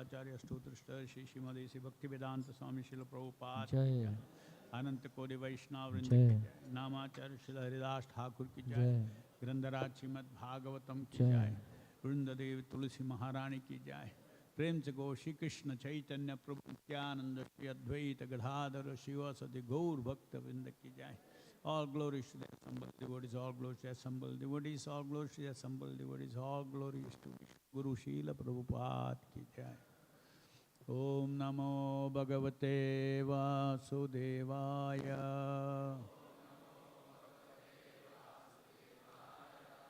Srivadacharya Stotrishta Sri Srimad Bhaktivedanta Swami Srila Prabhupada Jai. Ananta Kodi Vaishnava Vrinda Jai. ki jai. Namacharya Srila Haridas Thakur ki jai. Jai. Grandaraj Srimad Bhagavatam ki Jai. jai. Vrindadev Tulsi Maharani ki jai. Prem se go Shri Krishna Chaitanya Prabhu Nityananda Shri Advaita Gadadhara Shiva Sati Gaur Bhakta Vrinda ki jai. All glories to the assembled devotees, all glories to the assembled devotees, all glories to the assembled devotees, all glories to Guru Srila Prabhupada ki jai. Om Namo Bhagavate Vasudevaya.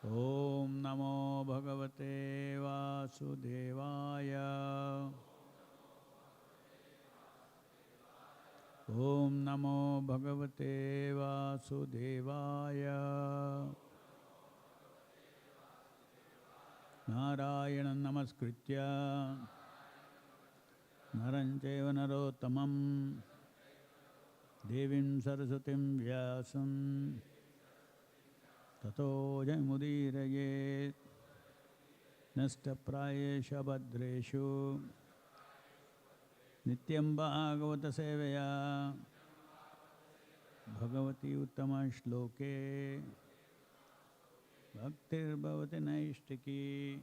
Om Namo Bhagavate Vasudevaya. Om Namo Bhagavate Vasudevaya. Narayana Namaskritya Narancheva Narottamam Devim Saraswatim Vyasam Tato Jamudirayet Nastaprayesha Bhadreshu Nityam Bhagavata Sevaya Bhagavati Uttama Shloke Bhaktir Bhavati Naishtiki.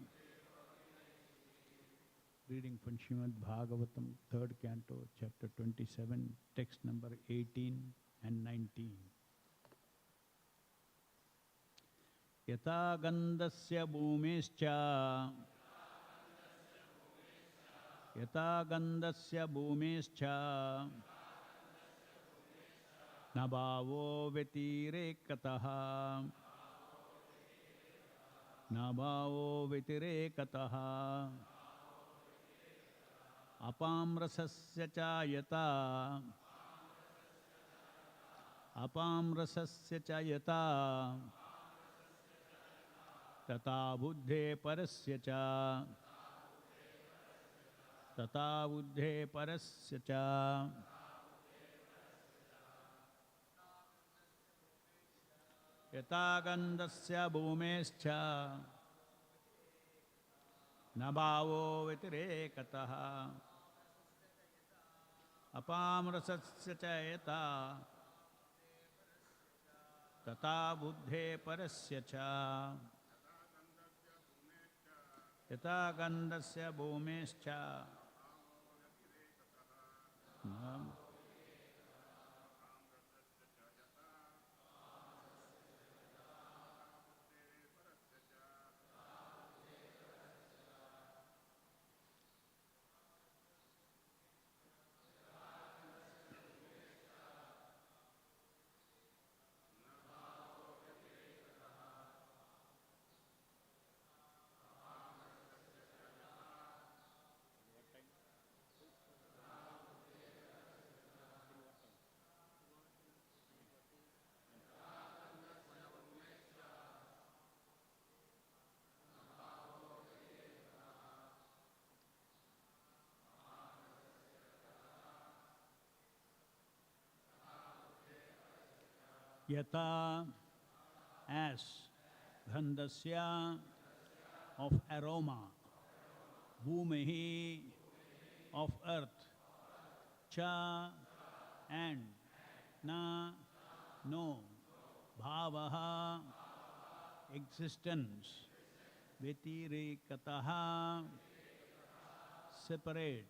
Reading from Srimad Bhagavatam, 3rd Canto, Chapter 27, text number 18 and 19. Yata gandasya bhumischa Yata gandasya bhumischa Nabhavo vetirekataha Nabhavo vetirekataha Apamrasasya cha yata Apamrasasya cha yata Tata buddhe parasya cha Tata buddhe parasya cha Yata gandasya bhumescha Nabhavo vitirekataha Apamrasasya cha yata Tata buddhe parasya cha Yata gandasya bhumescha Yata as gandasya of aroma, bhumihi of earth, cha and na no, bhavaha existence, vitirekataha separate,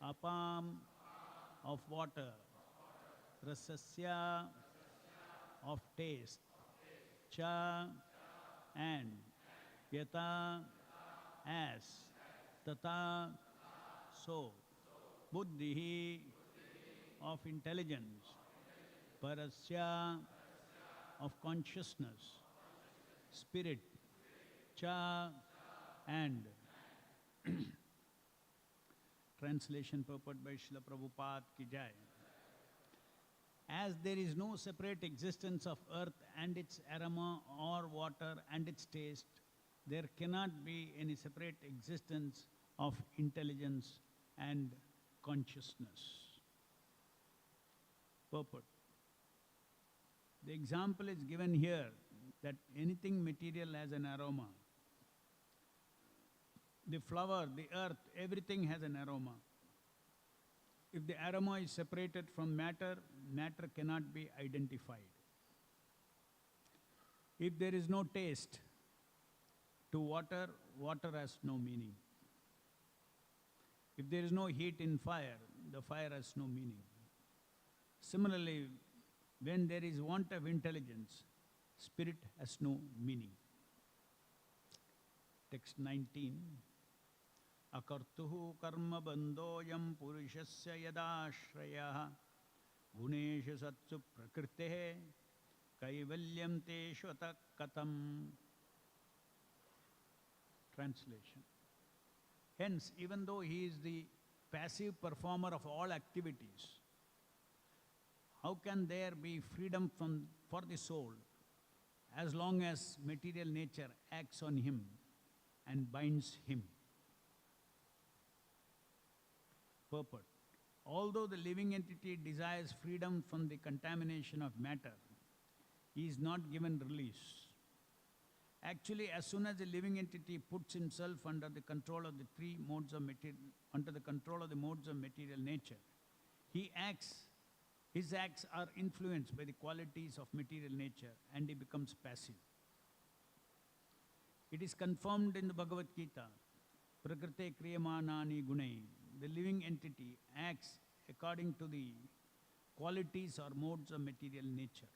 apam of water, rasasya of taste, cha and yata as, tata so, buddhihi of intelligence, parasya of consciousness, spirit, cha and translation purport by Srila Prabhupada ki jai. As there is no separate existence of earth and its aroma or water and its taste, there cannot be any separate existence of intelligence and consciousness. Purport. The example is given here that anything material has an aroma. the flower, the earth, everything has an aroma. If the aroma is separated from matter, matter cannot be identified. If there is no taste to water, water has no meaning. If there is no heat in fire, the fire has no meaning. Similarly, when there is want of intelligence, spirit has no meaning. Text 19. Akartuhu karma bandhoyam purushasya yadashrayah guneshu satsu prakritehe kaivalyam te shvata katam. Translation. Hence, even though he is the passive performer of all activities, how can there be freedom for the soul as long as material nature acts on him and binds him? Purport. Although the living entity desires freedom from the contamination of matter, he is not given release. Actually, as soon as the living entity puts himself under the control of the three modes of under the control of the modes of material nature, his acts are influenced by the qualities of material nature and he becomes passive. It is confirmed in the Bhagavad Gita, Prakrite Kriyamanani Gunai. The living entity acts according to the qualities or modes of material nature.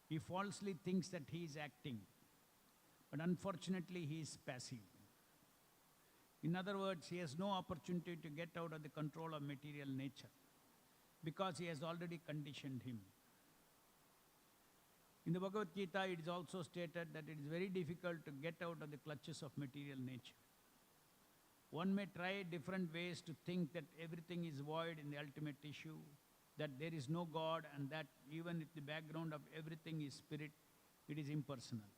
He falsely thinks that he is acting, but unfortunately he is passive. In other words, he has no opportunity to get out of the control of material nature because he has already conditioned him. In the Bhagavad Gita, it is also stated that it is very difficult to get out of the clutches of material nature. One may try different ways to think that everything is void in the ultimate issue, that there is no God, and that even if the background of everything is spirit, it is impersonal.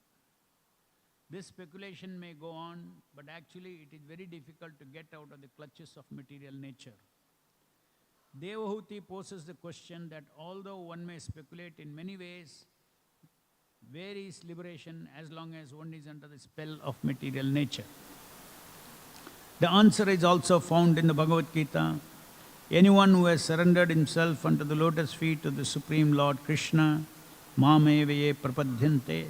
This speculation may go on, but actually it is very difficult to get out of the clutches of material nature. Devahuti poses the question that although one may speculate in many ways, where is liberation as long as one is under the spell of material nature? The answer is also found in the Bhagavad Gita. Anyone who has surrendered himself unto the lotus feet of the Supreme Lord Krishna, Mamevaye Prapadyante,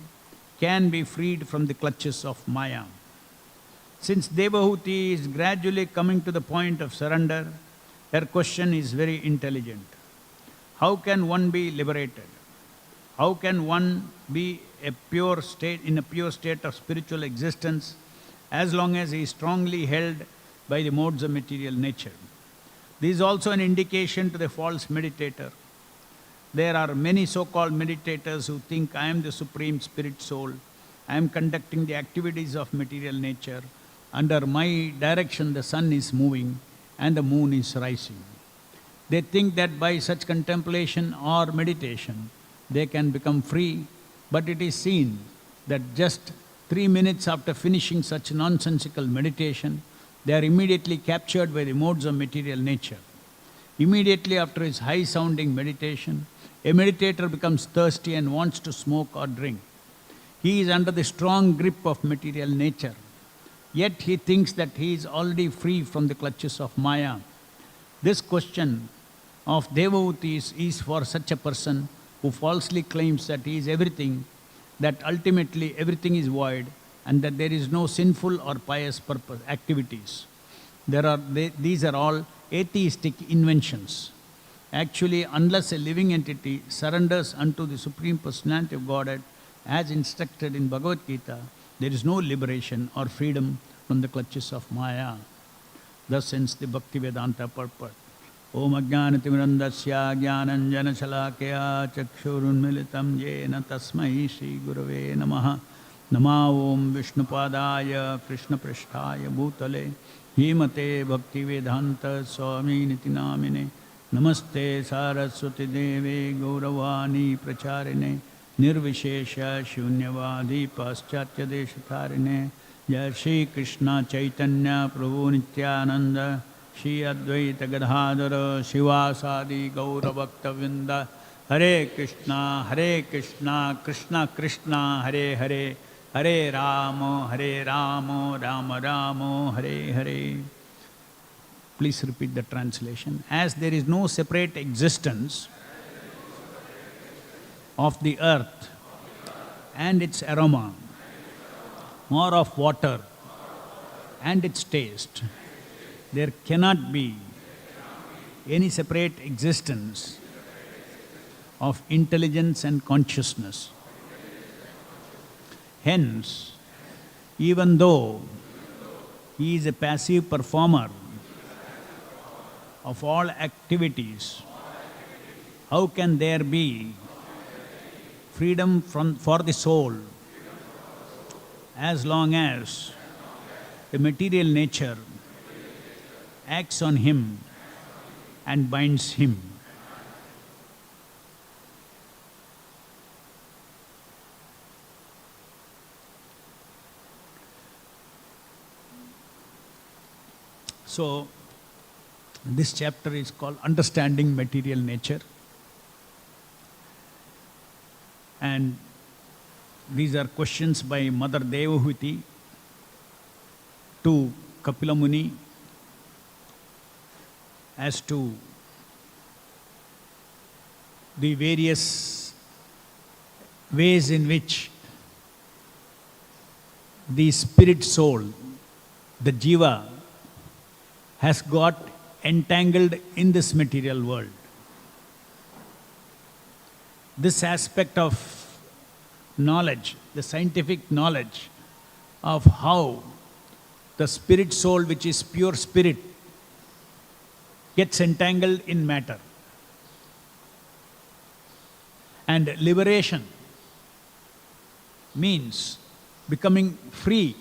can be freed from the clutches of Maya. Since Devahuti is gradually coming to the point of surrender, her question is very intelligent. How can one be liberated? How can one be in a pure state of spiritual existence as long as he is strongly held by the modes of material nature? This is also an indication to the false meditator. There are many so-called meditators who think, I am the supreme spirit soul, I am conducting the activities of material nature, under my direction the sun is moving and the moon is rising. They think that by such contemplation or meditation, they can become free, but it is seen that just 3 minutes after finishing such nonsensical meditation, they are immediately captured by the modes of material nature. Immediately after his high-sounding meditation, a meditator becomes thirsty and wants to smoke or drink. He is under the strong grip of material nature, yet he thinks that he is already free from the clutches of Maya. This question of Devahutis is for such a person who falsely claims that he is everything, that ultimately everything is void, and that there is no sinful or pious activities. These are all atheistic inventions. Actually, unless a living entity surrenders unto the Supreme Personality of Godhead, as instructed in Bhagavad Gita, there is no liberation or freedom from the clutches of Maya. Thus ends the Bhakti Vedanta purport. Om Ajnanatimirandasya Jnananjana Shalakaya Chakshurunmilitam Yena Tasmai Shri Gurave Namaha. Nama Om Vishnupadaya Krishna Prishtaya Bhutale Himate Bhakti Vedanta Swami Niti Namine Namaste Saraswati Deve Gauravani Pracharine Nirvishesha Shunyavadi Paschatya Deshatharine Jai Shri Krishna Chaitanya Prabhu Nityananda Shri Advaita Gadadhara Shivasadi Gauravakta Vinda Hare Krishna Krishna Krishna Hare Hare Hare Rama, Hare Rama, Rama Rama, Hare Hare. Please repeat the translation. As there is no separate existence of the earth and its aroma, nor of water and its taste, there cannot be any separate existence of intelligence and consciousness. Hence, even though he is a passive performer of all activities, how can there be freedom for the soul as long as the material nature acts on him and binds him? So, this chapter is called Understanding Material Nature. And these are questions by Mother Devahuti to Kapila Muni as to the various ways in which the spirit soul, the jiva, has got entangled in this material world. This aspect of knowledge, the scientific knowledge of how the spirit soul, which is pure spirit, gets entangled in matter. And liberation means becoming free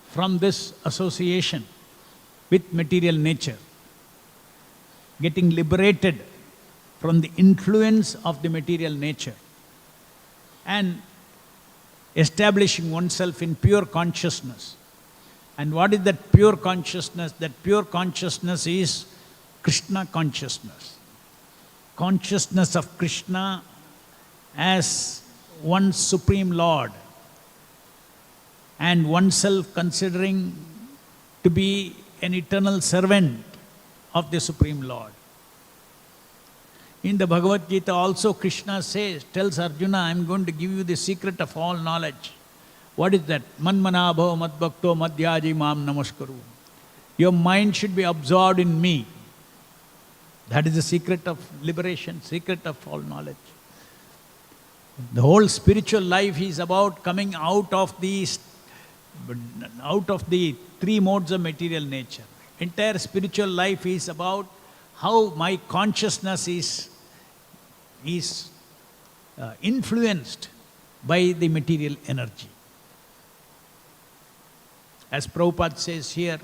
from this association with material nature, getting liberated from the influence of the material nature, and establishing oneself in pure consciousness. And what is that pure consciousness? That pure consciousness is Krishna consciousness. Consciousness of Krishna as one Supreme Lord, and oneself considering to be an eternal servant of the Supreme Lord. In the Bhagavad Gita also Krishna tells Arjuna, I am going to give you the secret of all knowledge. What is that? Manmana bhava madbhakto madhyaji mam namaskaru. Your mind should be absorbed in me. That is the secret of liberation, secret of all knowledge. The whole spiritual life is about coming out of the three modes of material nature. Entire spiritual life is about how my consciousness is influenced by the material energy. As Prabhupada says here,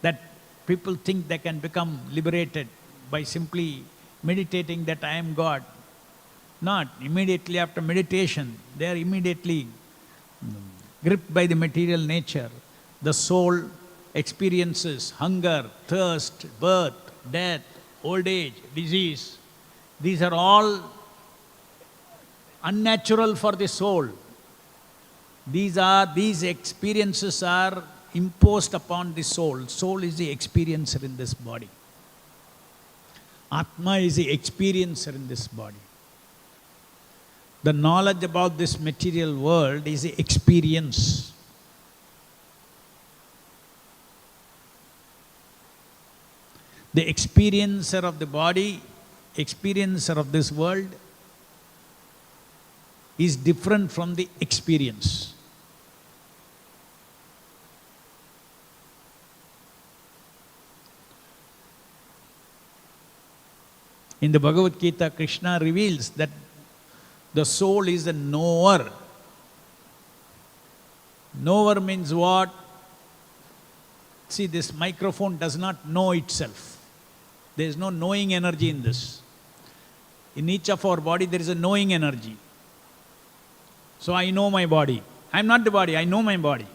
that people think they can become liberated by simply meditating that I am God. Not immediately after meditation, they are immediately gripped by the material nature. The soul experiences hunger, thirst, birth, death, old age, disease. These are all unnatural for the soul. These experiences are imposed upon the soul. Soul is the experiencer in this body. Atma is the experiencer in this body. The knowledge about this material world is the experience. The experiencer of the body, experiencer of this world, is different from the experience. In the Bhagavad Gita, Krishna reveals that the soul is a knower. Knower means what? See, this microphone does not know itself. There is no knowing energy in this. In each of our body, there is a knowing energy. So I know my body. I am not the body, I know my body.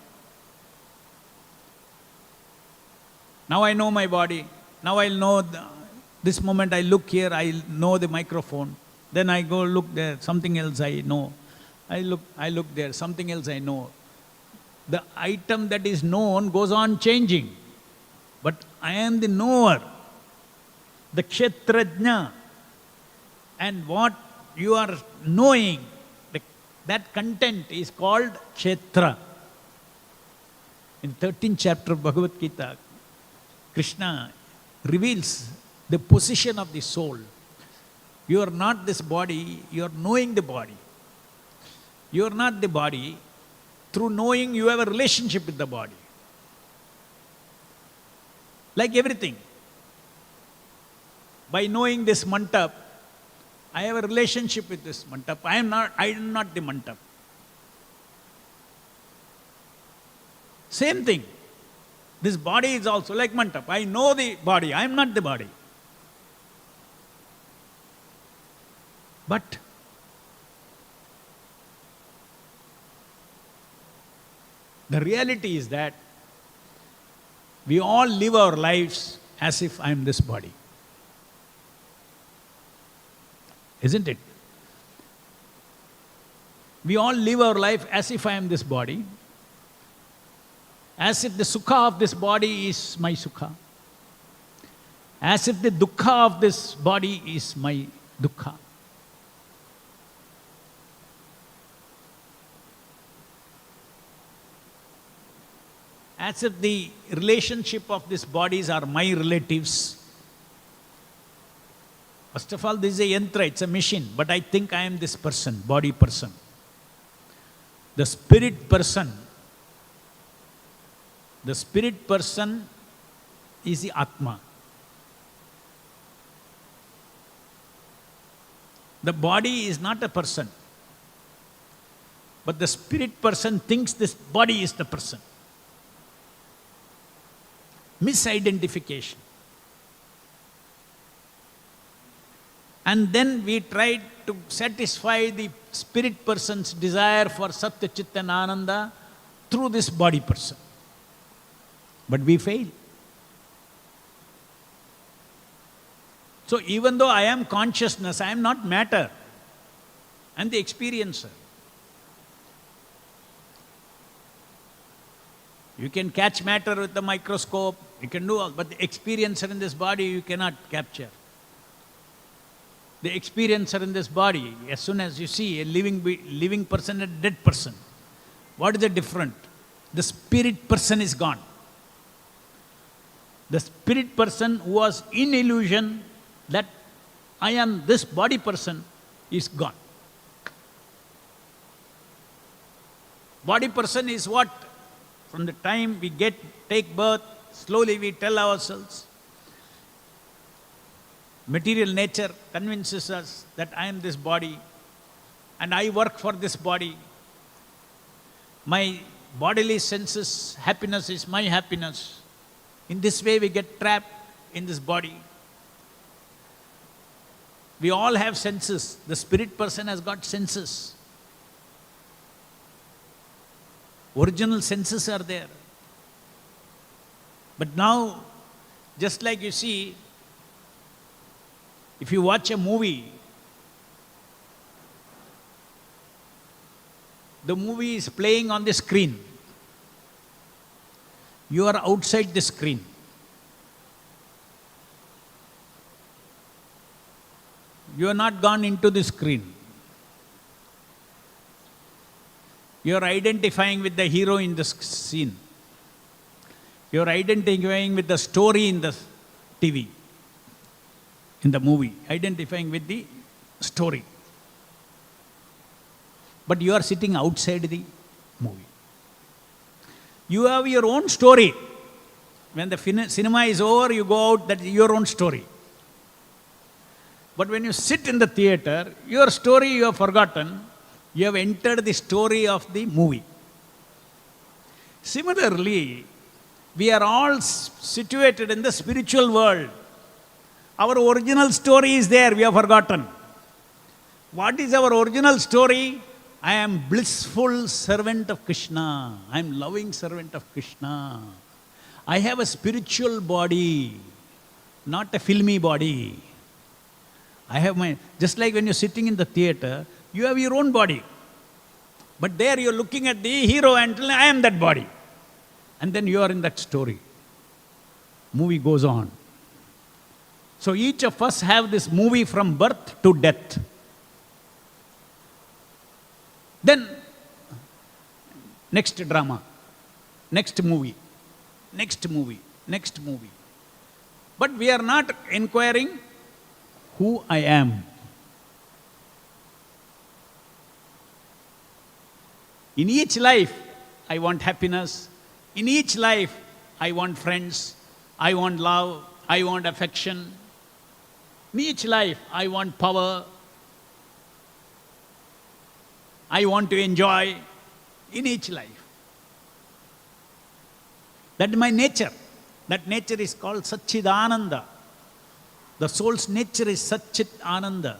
Now I know my body. Now I'll know, this moment I look here, I know the microphone. Then I go look there, something else I know. I look there, something else I know. The item that is known goes on changing. But I am the knower, the kshetrajna. And what you are knowing, that content is called kshetra. In 13th chapter of Bhagavad Gita, Krishna reveals the position of the soul. You are not this body, you are knowing the body. You are not the body. Through knowing, you have a relationship with the body. Like everything. By knowing this mantap, I have a relationship with this mantap. I am not the mantap. Same thing. This body is also like mantap. I know the body, I am not the body. But the reality is that we all live our lives as if I am this body. Isn't it? We all live our life as if I am this body, as if the sukha of this body is my sukha, as if the dukkha of this body is my dukkha. As if the relationship of these bodies are my relatives. First of all, this is a yantra, it's a machine, but I think I am this person, body person. The spirit person is the Atma. The body is not a person, but the spirit person thinks this body is the person. Misidentification. And then we try to satisfy the spirit person's desire for Satya, Chitta and Ananda through this body person. But we fail. So even though I am consciousness, I am not matter. I am the experiencer. You can catch matter with the microscope, you can do all, but the experiencer in this body you cannot capture. The experiencer in this body, as soon as you see a living person and a dead person, what is the difference? The spirit person is gone. The spirit person who was in illusion that I am this body person is gone. Body person is what? From the time we take birth, slowly we tell ourselves, material nature convinces us that I am this body and I work for this body. My bodily senses, happiness is my happiness. In this way we get trapped in this body. We all have senses. The spirit person has got senses. Original senses are there. But now, just like you see, if you watch a movie, the movie is playing on the screen. You are outside the screen. You are not gone into the screen. You are identifying with the hero in the scene. You are identifying with the story in the TV, in the movie, identifying with the story. But you are sitting outside the movie. You have your own story. When the cinema is over, you go out, that is your own story. But when you sit in the theater, your story you have forgotten. You have entered the story of the movie. Similarly, we are all situated in the spiritual world. Our original story is there, we have forgotten. What is our original story? I am blissful servant of Krishna. I am loving servant of Krishna. I have a spiritual body, not a filmy body. I have just like when you're sitting in the theater, you have your own body. But there you're looking at the hero and telling, I am that body. And then you are in that story. Movie goes on. So each of us have this movie from birth to death. Then, next drama, next movie, next movie, next movie. But we are not inquiring who I am. In each life, I want happiness. In each life, I want friends. I want love. I want affection. In each life, I want power. I want to enjoy. In each life. That is my nature. That nature is called Satchidananda. The soul's nature is Satchidananda.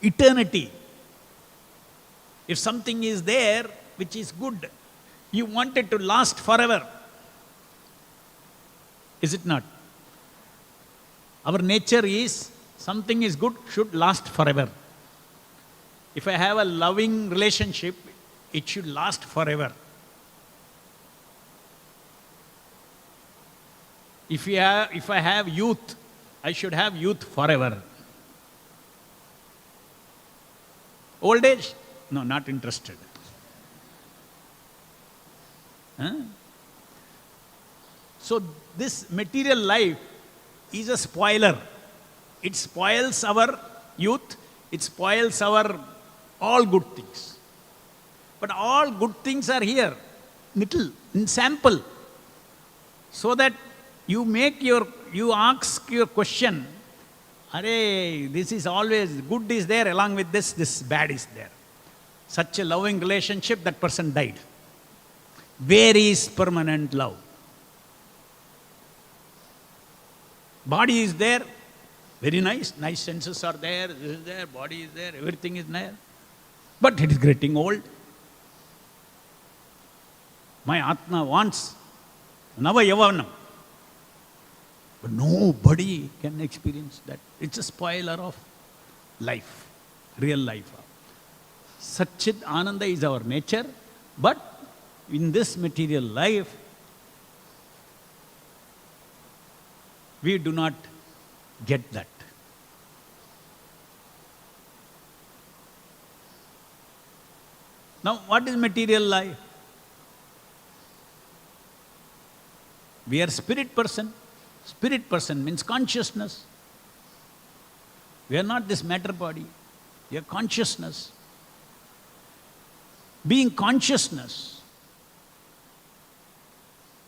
Eternity. If something is there which is good, you want it to last forever. Is it not? Our nature is something is good should last forever. If I have a loving relationship, it should last forever. If I have youth, I should have youth forever. Old age? No, not interested. Huh? So this material life is a spoiler. It spoils our youth, it spoils our all good things. But all good things are here, little, in sample. So that you ask your question, Arey, this is always, good is there, along with this bad is there. Such a loving relationship, that person died. Where is permanent love? Body is there, very nice senses are there, this is there, body is there, everything is there. But it is getting old. My Atma wants Nava Yavanam. But nobody can experience that. It's a spoiler of life, real life. Satchit Ananda is our nature, but in this material life, we do not get that. Now, what is material life? We are spirit person. Spirit person means consciousness. We are not this matter body. We are consciousness. Being consciousness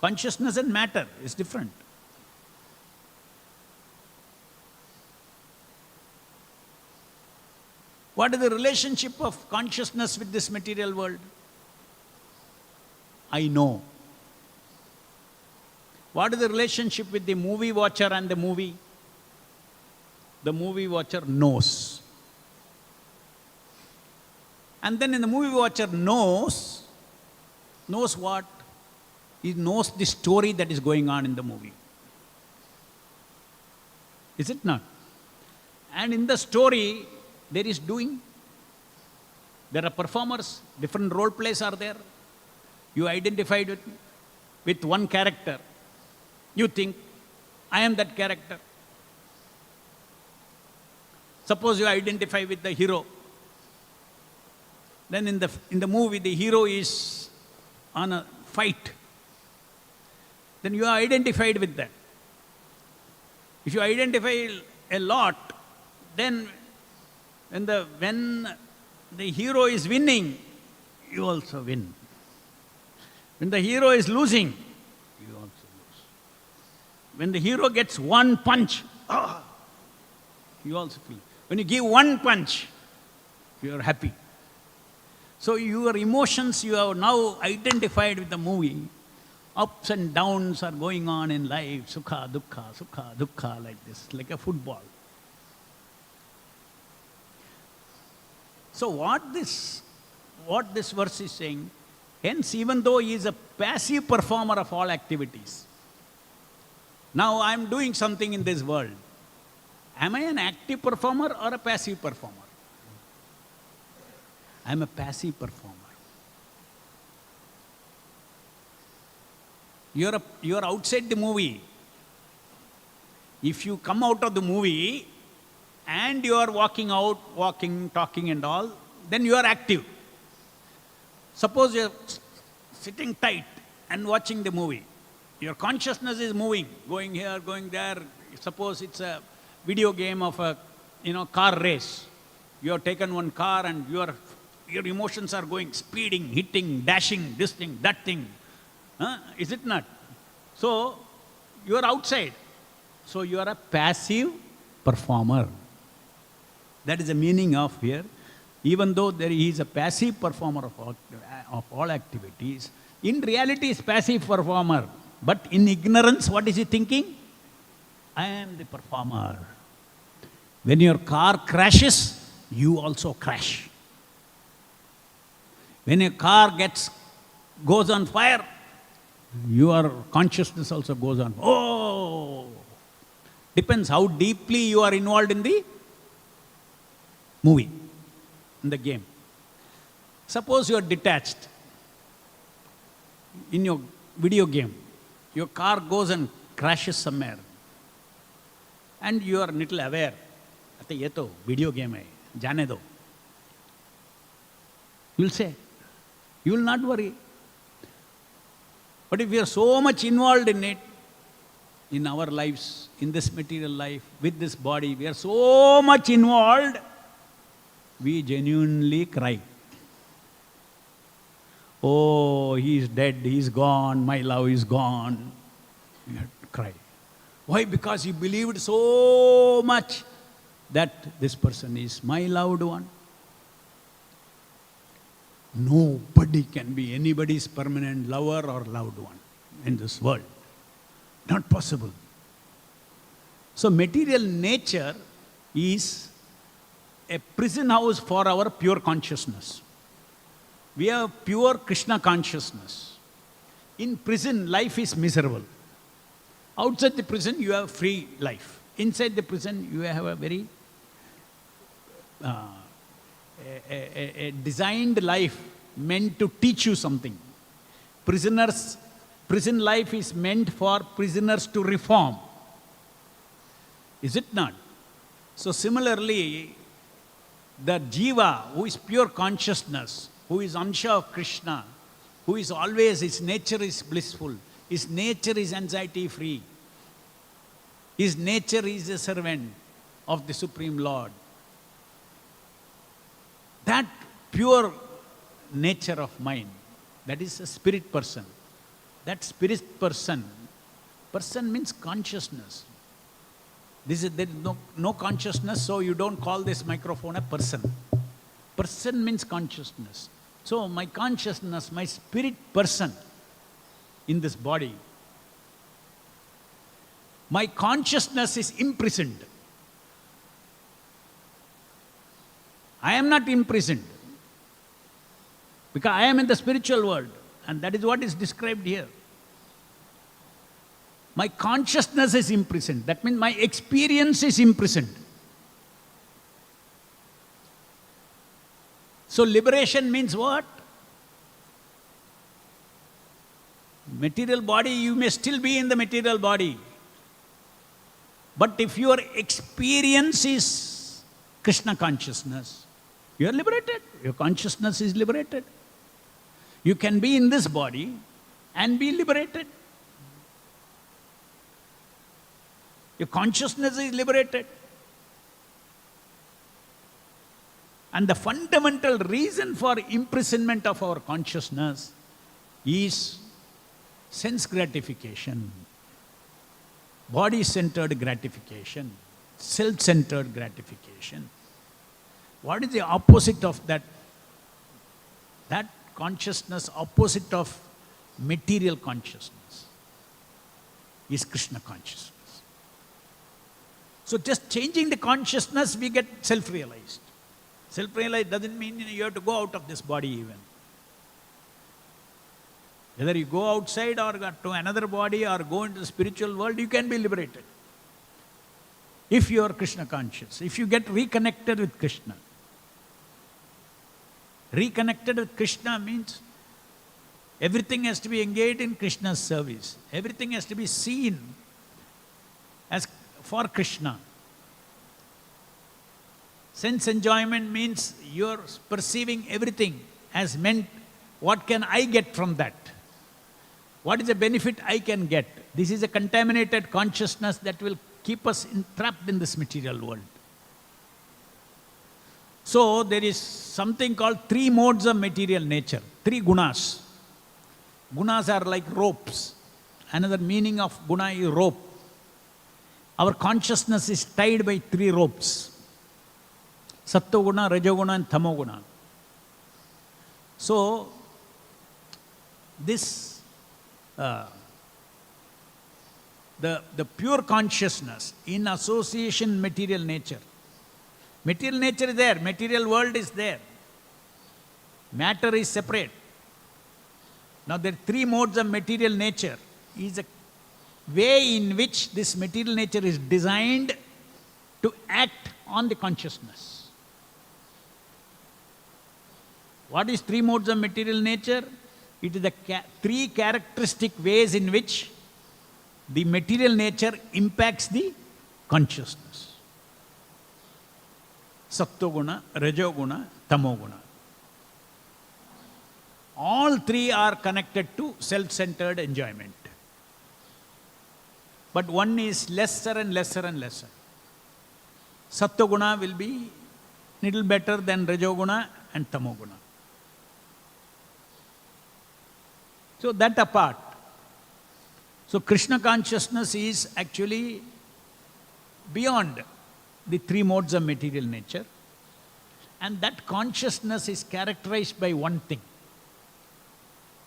and matter is different. What is the relationship of consciousness with this material world? I know. What is the relationship with the movie watcher and the movie? The movie watcher knows. And then the movie watcher knows what? He knows the story that is going on in the movie. Is it not? And in the story, there is doing. There are performers, different role plays are there. You identified with one character. You think, I am that character. Suppose you identify with the hero. Then in the movie, the hero is on a fight. Then you are identified with that. If you identify a lot, then when the hero is winning, you also win. When the hero is losing, you also lose. When the hero gets one punch, you also feel. When you give one punch, you are happy. So your emotions, you have now identified with the movie. Ups and downs are going on in life, sukha, dukkha, like this, like a football. So what this verse is saying, hence even though he is a passive performer of all activities, now I am doing something in this world. Am I an active performer or a passive performer? I am a passive performer. You are outside the movie. If you come out of the movie and you are walking, talking and all, then you are active. Suppose you are sitting tight and watching the movie. Your consciousness is moving, going here, going there. Suppose it's a video game of a car race. You have taken one car and your emotions are going, speeding, hitting, dashing, this thing, that thing. Is it not? So, you are outside. So, you are a passive performer. That is the meaning of here. Even though he is a passive performer of all activities, in reality he is passive performer. But in ignorance, what is he thinking? I am the performer. When your car crashes, you also crash. When your car goes on fire, your consciousness also goes on. Oh! Depends how deeply you are involved in the movie, in the game. Suppose you are detached in your video game. Your car goes and crashes somewhere. And you are a little aware. Ate ye to video game hai, jaane do. You will say, you will not worry. But if we are so much involved in it, in our lives, in this material life, with this body, we are so much involved, we genuinely cry. Oh, he is dead, he is gone, my love is gone. We have to cry. Why? Because you believed so much that this person is my loved one. Nobody can be anybody's permanent lover or loved one in this world. Not possible. So material nature is a prison house for our pure consciousness. We have pure Krishna consciousness. In prison, life is miserable. Outside the prison, you have free life. Inside the prison, you have a very a designed life meant to teach you something. Prison life is meant for prisoners to reform. Is it not? So similarly, the jiva, who is pure consciousness, who is Amsha of Krishna, who is always, his nature is blissful, his nature is anxiety-free, his nature is a servant of the Supreme Lord. That pure nature of mind, that is a spirit person. That spirit person means consciousness. There is no consciousness, so you don't call this microphone a person. Person means consciousness. So my consciousness, my spirit person in this body, my consciousness is imprisoned. I am not imprisoned, because I am in the spiritual world, and that is what is described here. My consciousness is imprisoned. That means my experience is imprisoned. So liberation means what? Material body, you may still be in the material body. But if your experience is Krishna consciousness, you are liberated. Your consciousness is liberated. You can be in this body and be liberated. Your consciousness is liberated. And the fundamental reason for imprisonment of our consciousness is sense gratification, body-centered gratification, self-centered gratification. What is the opposite of that? That consciousness, opposite of material consciousness, is Krishna consciousness. So just changing the consciousness, we get self-realized. Self-realized doesn't mean you have to go out of this body even. Whether you go outside or to another body or go into the spiritual world, you can be liberated. If you are Krishna conscious, if you get reconnected with Krishna. Reconnected with Krishna means everything has to be engaged in Krishna's service. Everything has to be seen as for Krishna. Sense enjoyment means you're perceiving everything as meant, what can I get from that? What is the benefit I can get? This is a contaminated consciousness that will keep us trapped in this material world. So there is something called 3 modes of material nature, 3 gunas. Gunas are like ropes. Another meaning of guna is rope. Our consciousness is tied by 3 ropes. Sattva guna, Rajo guna and Tamo guna. So, this, the pure consciousness in association material nature. Material nature is there, material world is there. Matter is separate. Now there are 3 modes of material nature. Is a way in which this material nature is designed to act on the consciousness. What is 3 modes of material nature? It is the 3 characteristic ways in which the material nature impacts the consciousness. Sattva guna, Rajo guna, Tamo guna. All 3 are connected to self-centered enjoyment. But one is lesser and lesser and lesser. Sattva guna will be little better than Rajo guna and Tamo guna. So that apart. So Krishna consciousness is actually beyond the 3 modes of material nature. And that consciousness is characterized by one thing.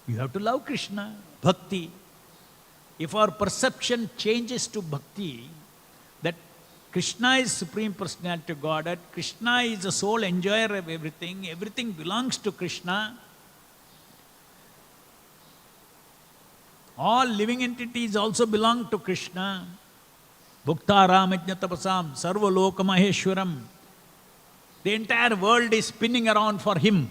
You have to love Krishna, bhakti. If our perception changes to bhakti, that Krishna is Supreme Personality of Godhead, Krishna is the sole enjoyer of everything, everything belongs to Krishna. All living entities also belong to Krishna. Bhuktaram Tapasam Sarva Loka Maheshwaram. The entire world is spinning around for him.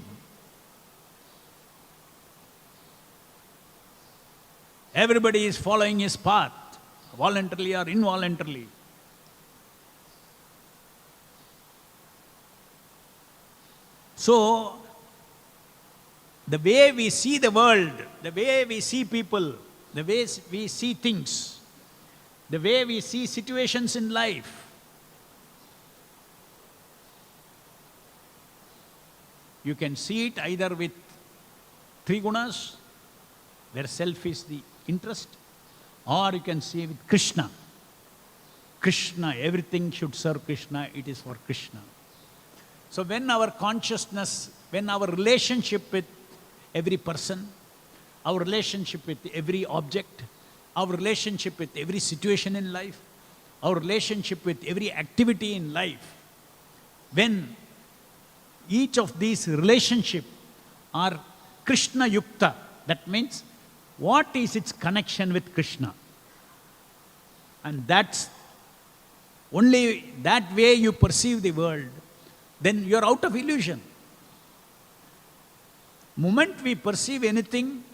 Everybody is following his path, voluntarily or involuntarily. So, the way we see the world, the way we see people, the way we see things, the way we see situations in life, you can see it either with 3 gunas, where self is the interest, or you can see with Krishna. Krishna, everything should serve Krishna, it is for Krishna. So when our consciousness, when our relationship with every person, our relationship with every object, our relationship with every situation in life, our relationship with every activity in life, when each of these relationships are Krishna Yukta, that means what is its connection with Krishna? And that's only that way you perceive the world, then you're out of illusion. Moment we perceive anything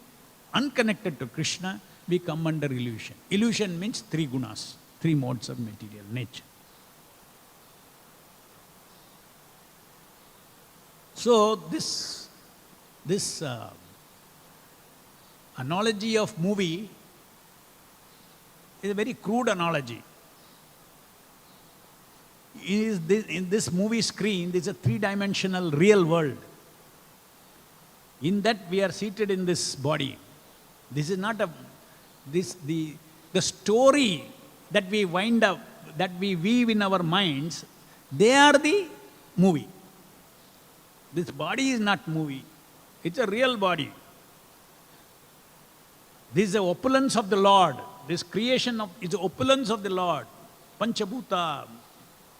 unconnected to Krishna, we come under illusion. Illusion means 3 gunas, 3 modes of material nature. So this analogy of movie is a very crude analogy. In this movie screen, there is a 3-dimensional real world. In that we are seated in this body. This is not the story that we wind up, that we weave in our minds, they are the movie. This body is not movie. It's a real body. This is the opulence of the Lord. This creation is the opulence of the Lord. Panchabhuta,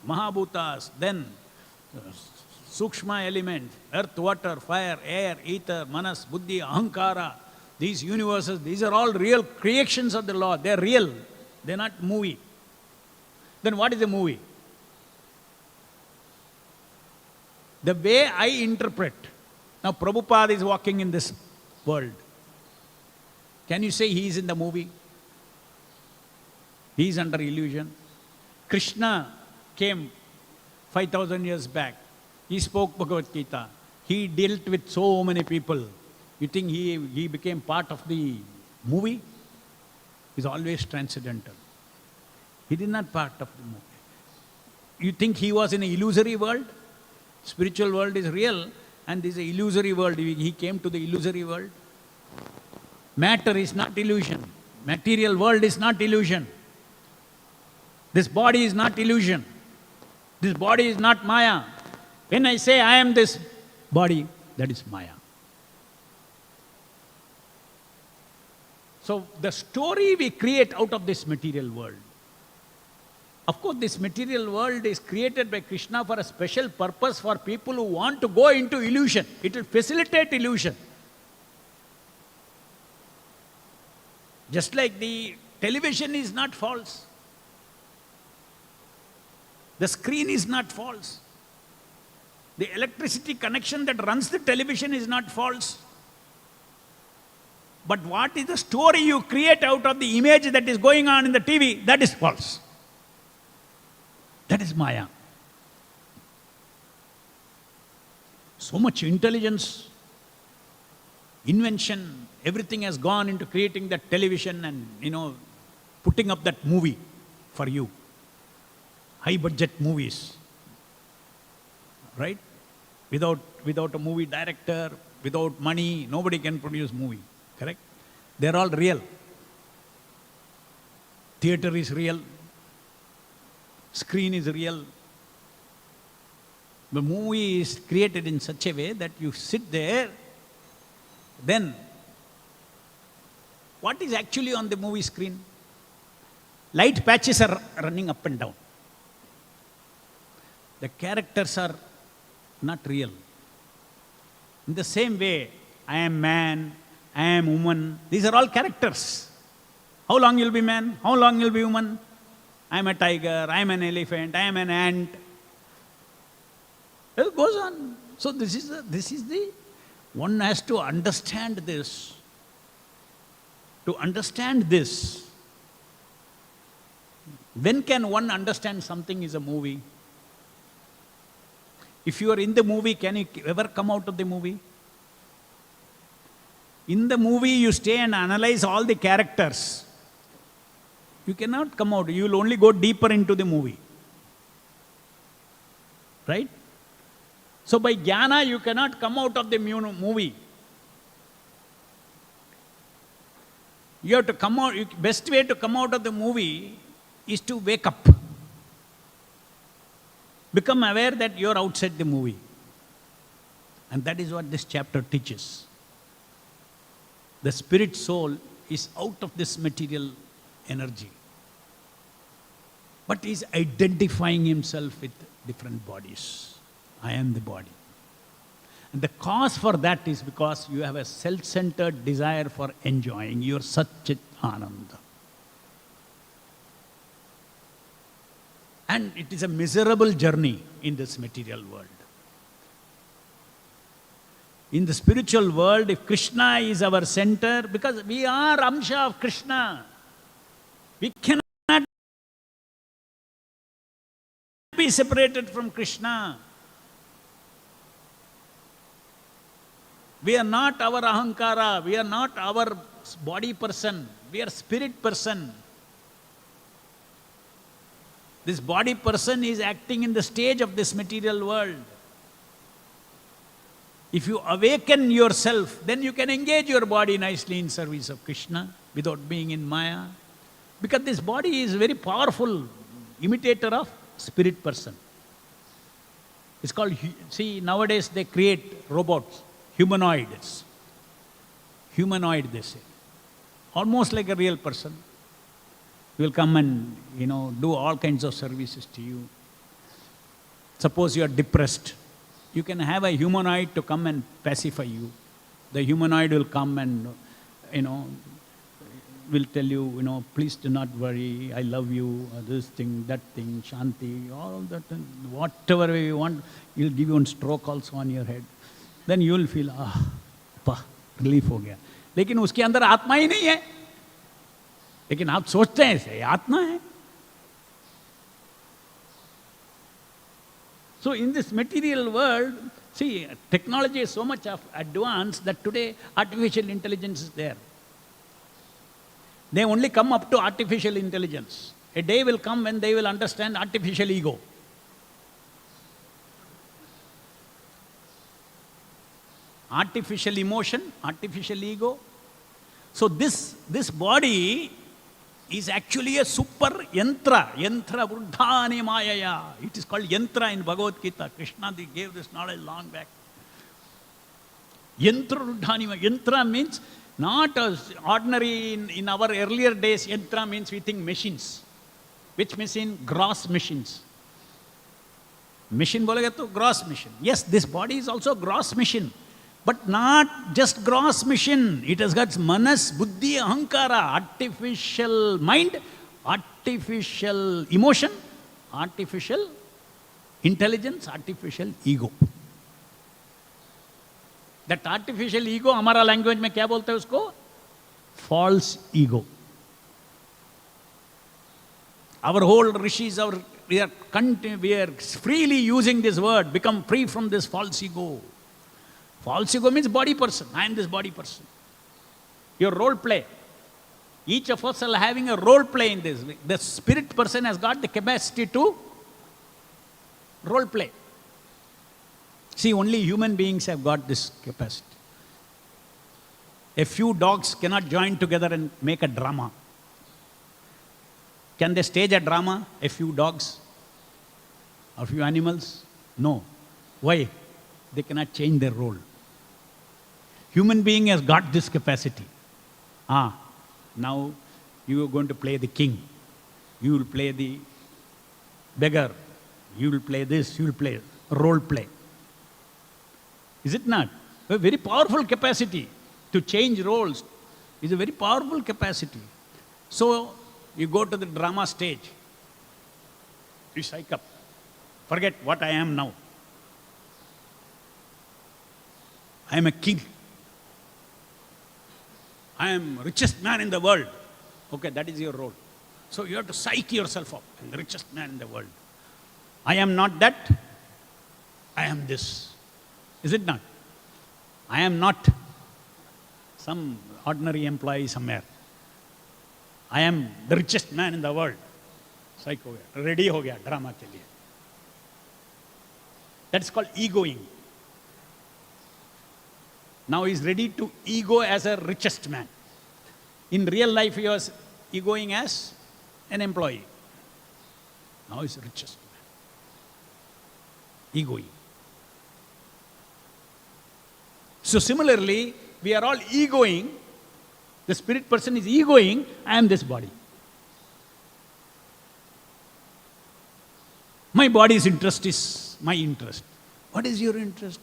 Mahabhutas, then Sukshma elements, earth, water, fire, air, ether, manas, buddhi, ahankara, these universes, these are all real creations of the Lord. They are real. They are not movie. Then what is a movie? The way I interpret Now Prabhupada is walking in this world. Can you say he is in the movie? He is under illusion. Krishna came 5,000 years back. He spoke Bhagavad Gita. He dealt with so many people. You think he became part of the movie? He's always transcendental. He did not part of the movie. You think he was in an illusory world? Spiritual world is real and this is an illusory world. He came to the illusory world. Matter is not illusion. Material world is not illusion. This body is not illusion. This body is not Maya. When I say I am this body, that is Maya. So the story we create out of this material world. Of course, this material world is created by Krishna for a special purpose for people who want to go into illusion. It will facilitate illusion. Just like the television is not false. The screen is not false. The electricity connection that runs the television is not false. But what is the story you create out of the image that is going on in the TV, that is false. That is Maya. So much intelligence, invention, everything has gone into creating that television and, putting up that movie for you. High budget movies, right? Without a movie director, without money, nobody can produce movie, correct? They're all real. Theater is real. Screen is real. The movie is created in such a way that you sit there, then what is actually on the movie screen? Light patches are running up and down. The characters are not real. In the same way, I am man, I am woman, these are all characters. How long you'll be man? How long you'll be woman? I am a tiger, I am an elephant, I am an ant. It goes on. So this is the, one has to understand this. To understand this, when can one understand something is a movie? If you are in the movie, can you ever come out of the movie? In the movie, you stay and analyze all the characters. You cannot come out. You will only go deeper into the movie. Right? So by jnana, you cannot come out of the movie. You have to come out, best way to come out of the movie is to wake up. Become aware that you are outside the movie. And that is what this chapter teaches. The spirit soul is out of this material energy. But he is identifying himself with different bodies. I am the body. And the cause for that is because you have a self-centered desire for enjoying your Satchit Ananda. And it is a miserable journey in this material world. In the spiritual world, if Krishna is our center, because we are Amsha of Krishna, we cannot be separated from Krishna. We are not our ahankara, we are not our body person, we are spirit person. This body person is acting in the stage of this material world. If you awaken yourself, then you can engage your body nicely in service of Krishna without being in Maya. Because this body is very powerful imitator of spirit person. It's called, see, nowadays they create robots, humanoids. Humanoid, they say. Almost like a real person. Will come and, do all kinds of services to you. Suppose you are depressed. You can have a humanoid to come and pacify you. The humanoid will come and, will tell you, please do not worry, I love you, this thing, that thing, shanti, all that, whatever you want, he'll give you a stroke also on your head. then you will feel, relief हो गया. लेकिन उसके अंदर आत्मा ही नहीं है. लेकिन आप सोचते हैं ऐसे आत्मा है. So in this material world, see, technology is so much advanced that today artificial intelligence is there. They only come up to artificial intelligence. A day will come when they will understand artificial ego. Artificial emotion, artificial ego. So this body is actually a super yantra. Yantra vruddhani mayaya. It is called yantra in Bhagavad Gita. Krishna gave this knowledge long back. Yantra vruddhani mayaya. Yantra means not as ordinary in our earlier days. Yantra means we think machines. Which machine? Gross machines. Machine bolega to gross machine. Yes, this body is also gross machine. But not just gross machine. It has got manas, buddhi, ahankara, artificial mind, artificial emotion, artificial intelligence, artificial ego. That artificial ego, हमारा language में क्या बोलते हैं उसको? False ego. Our whole rishis, we are freely using this word, become free from this false ego. False ego means body person. I am this body person. Your role play. Each of us are having a role play in this. The spirit person has got the capacity to role play. See, only human beings have got this capacity. A few dogs cannot join together and make a drama. Can they stage a drama? A few dogs? A few animals? No. Why? They cannot change their role. Human being has got this capacity. Now you are going to play the king. You will play the beggar. You will play this, you will play role play. Is it not? A very powerful capacity to change roles is a very powerful capacity. So you go to the drama stage. You psych up. Forget what I am now. I am a king. I am richest man in the world. Okay, that is your role. So you have to psych yourself up. I am the richest man in the world. I am not that. I am this. Is it not? I am not some ordinary employee somewhere. I am the richest man in the world. Psych ho gaya. Ready ho gaya drama ke liye. That is called egoing. Now he is ready to ego as a richest man. In real life he was egoing as an employee. Now he is richest man. Egoing. So similarly, we are all egoing. The spirit person is egoing, I am this body. My body's interest is my interest. What is your interest?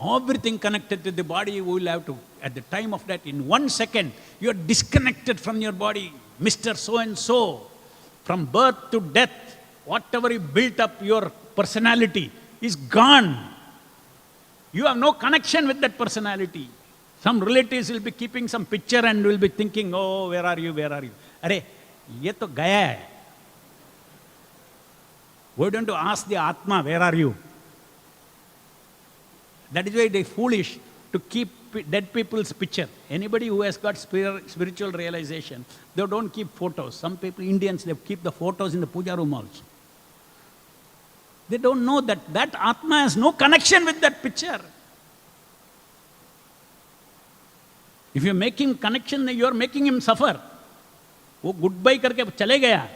Everything connected to the body, you will have to, at the time of that, in 1 second, you are disconnected from your body. Mr. So-and-so, from birth to death, whatever you built up, your personality is gone. You have no connection with that personality. Some relatives will be keeping some picture and will be thinking, oh, where are you, where are you? Arey, ye to gaya hai. Why don't you ask the Atma, where are you? That is why they are foolish to keep dead people's picture. Anybody who has got spiritual realization, they don't keep photos. Some people, Indians, they keep the photos in the puja room also. They don't know that that Atma has no connection with that picture. If you make him connection, you are making him suffer. वो goodbye करके चले गया.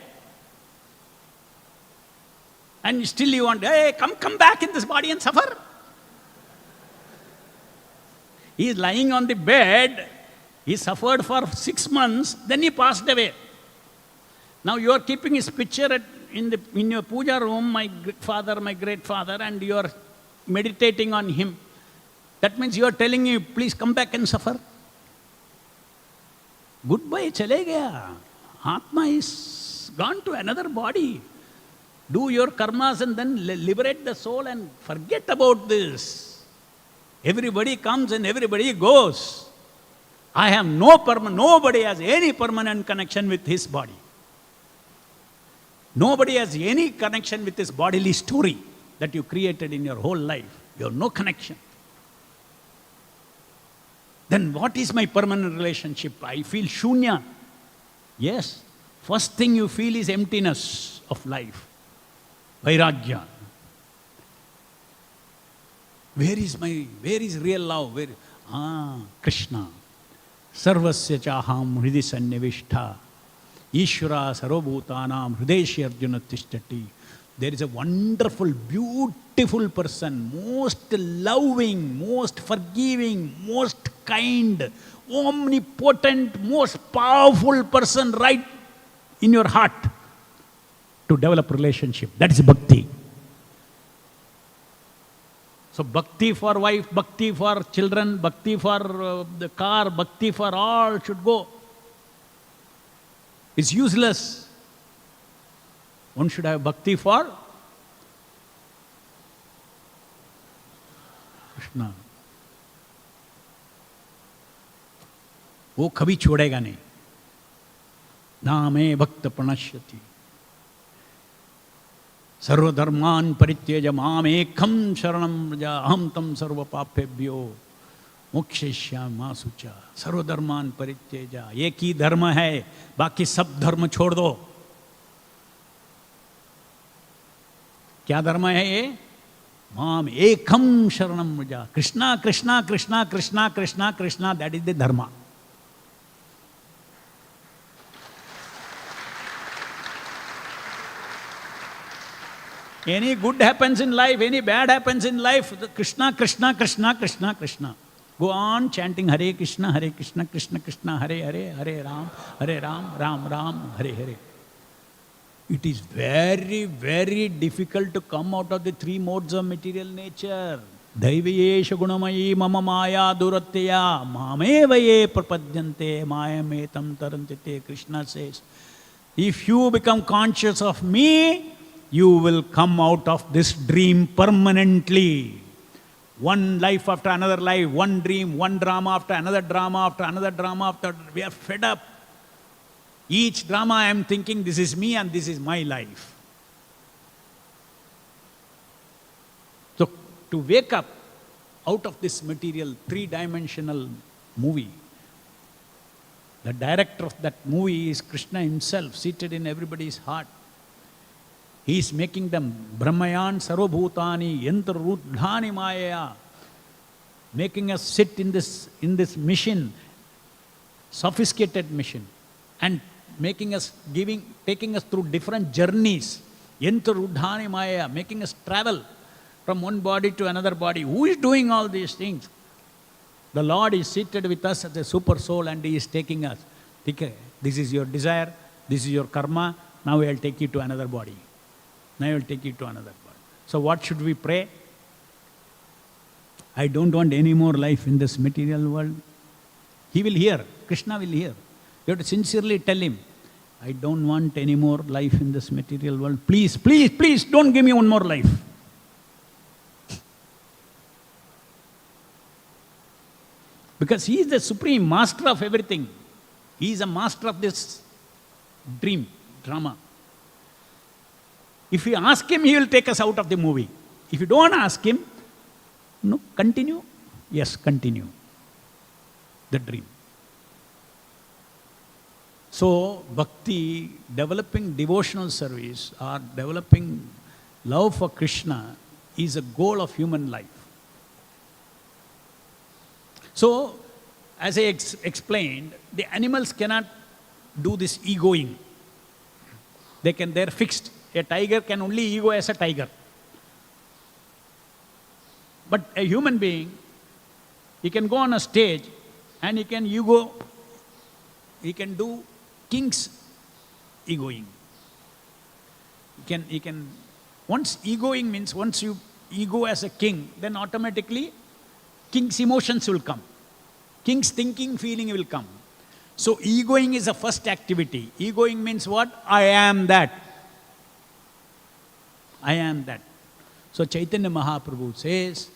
And still you want, hey, come back in this body and suffer. He is lying on the bed, he suffered for 6 months, then he passed away. Now you are keeping his picture in your puja room, my father, my great father, and you are meditating on him. That means you are telling him, please come back and suffer. Goodbye, chale gaya. Atma is gone to another body. Do your karmas and then liberate the soul and forget about this. Everybody comes and everybody goes. I have nobody has any permanent connection with his body. Nobody has any connection with this bodily story that you created in your whole life. You have no connection. Then what is my permanent relationship? I feel shunya. Yes. First thing you feel is emptiness of life. Vairagya. Where is real love? Krishna. Sarvasya chaham hridi sannivishta. Ishvara sarvabhutanam hrideshi arjuna tishtati. There is a wonderful, beautiful person, most loving, most forgiving, most kind, omnipotent, most powerful person right in your heart to develop relationship. That is bhakti. So bhakti for wife, bhakti for children, bhakti for the car, bhakti for all should go. It's useless. One should have bhakti for Krishna. वो कभी छोड़ेगा नहीं. नामे भक्त प्रणश्यति. सर्वधर्मान परित्यज माम एकम शरणम व्रज अहम तम सर्व पापेभ्यो मोक्षयिष्यामि मा शुचा. सर्वधर्मान परित्यज. एक ही धर्म है, बाकी सब धर्म छोड़ दो. क्या धर्म है ये? माम एकम शरणम Vraj. Krishna Krishna Krishna Krishna Krishna Krishna. That is the धर्म. Any good happens in life, any bad happens in life, Krishna, Krishna, Krishna, Krishna, Krishna. Go on chanting Hare Krishna, Krishna Krishna, Hare Hare, Hare Ram, Ram Ram, Hare Hare. It is very, very difficult to come out of the three modes of material nature. Daiviyesha gunamayi mama maya duratya mamevaye prapadyante mayametam tarantite. Krishna says, if you become conscious of me, you will come out of this dream permanently. One life after another life, one dream, one drama after another drama after another drama after. We are fed up. Each drama I am thinking, this is me and this is my life. So to wake up out of this material, three-dimensional movie, the director of that movie is Krishna himself, seated in everybody's heart. He is making them Brahmayan Sarvabhutani Yantarudhani Maya, making us sit in this mission, sophisticated mission, and making us taking us through different journeys. Yantarudhani Maya, making us travel from one body to another body. Who is doing all these things? The Lord is seated with us as a super soul and He is taking us. This is your desire, this is your karma, now I will take you to another body. Now I will take you to another body. So what should we pray? I don't want any more life in this material world. He will hear, Krishna will hear. You have to sincerely tell him, I don't want any more life in this material world. Please, please, please don't give me one more life. Because he is the supreme master of everything. He is a master of this drama. If you ask him, he will take us out of the movie. If you don't ask him, no, continue. Yes, continue the dream. So, bhakti, developing devotional service or developing love for Krishna is a goal of human life. So, as I explained, the animals cannot do this egoing. They're fixed. A tiger can only ego as a tiger. But a human being, he can go on a stage and he can do king's egoing. He can, once egoing means once you ego as a king, then automatically king's emotions will come. King's thinking, feeling will come. So egoing is the first activity. Egoing means what? I am that. I am that. So Chaitanya Mahaprabhu says,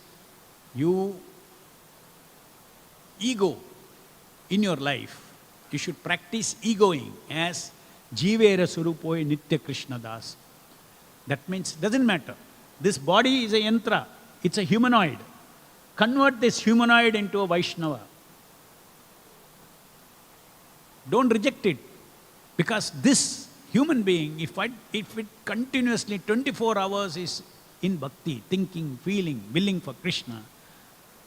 you ego in your life, you should practice egoing as Jivera Surupoi Nitya Krishna Das. That means, doesn't matter. This body is a yantra, it's a humanoid. Convert this humanoid into a Vaishnava. Don't reject it. Because this human being, if it continuously 24 hours is in bhakti, thinking, feeling, willing for Krishna,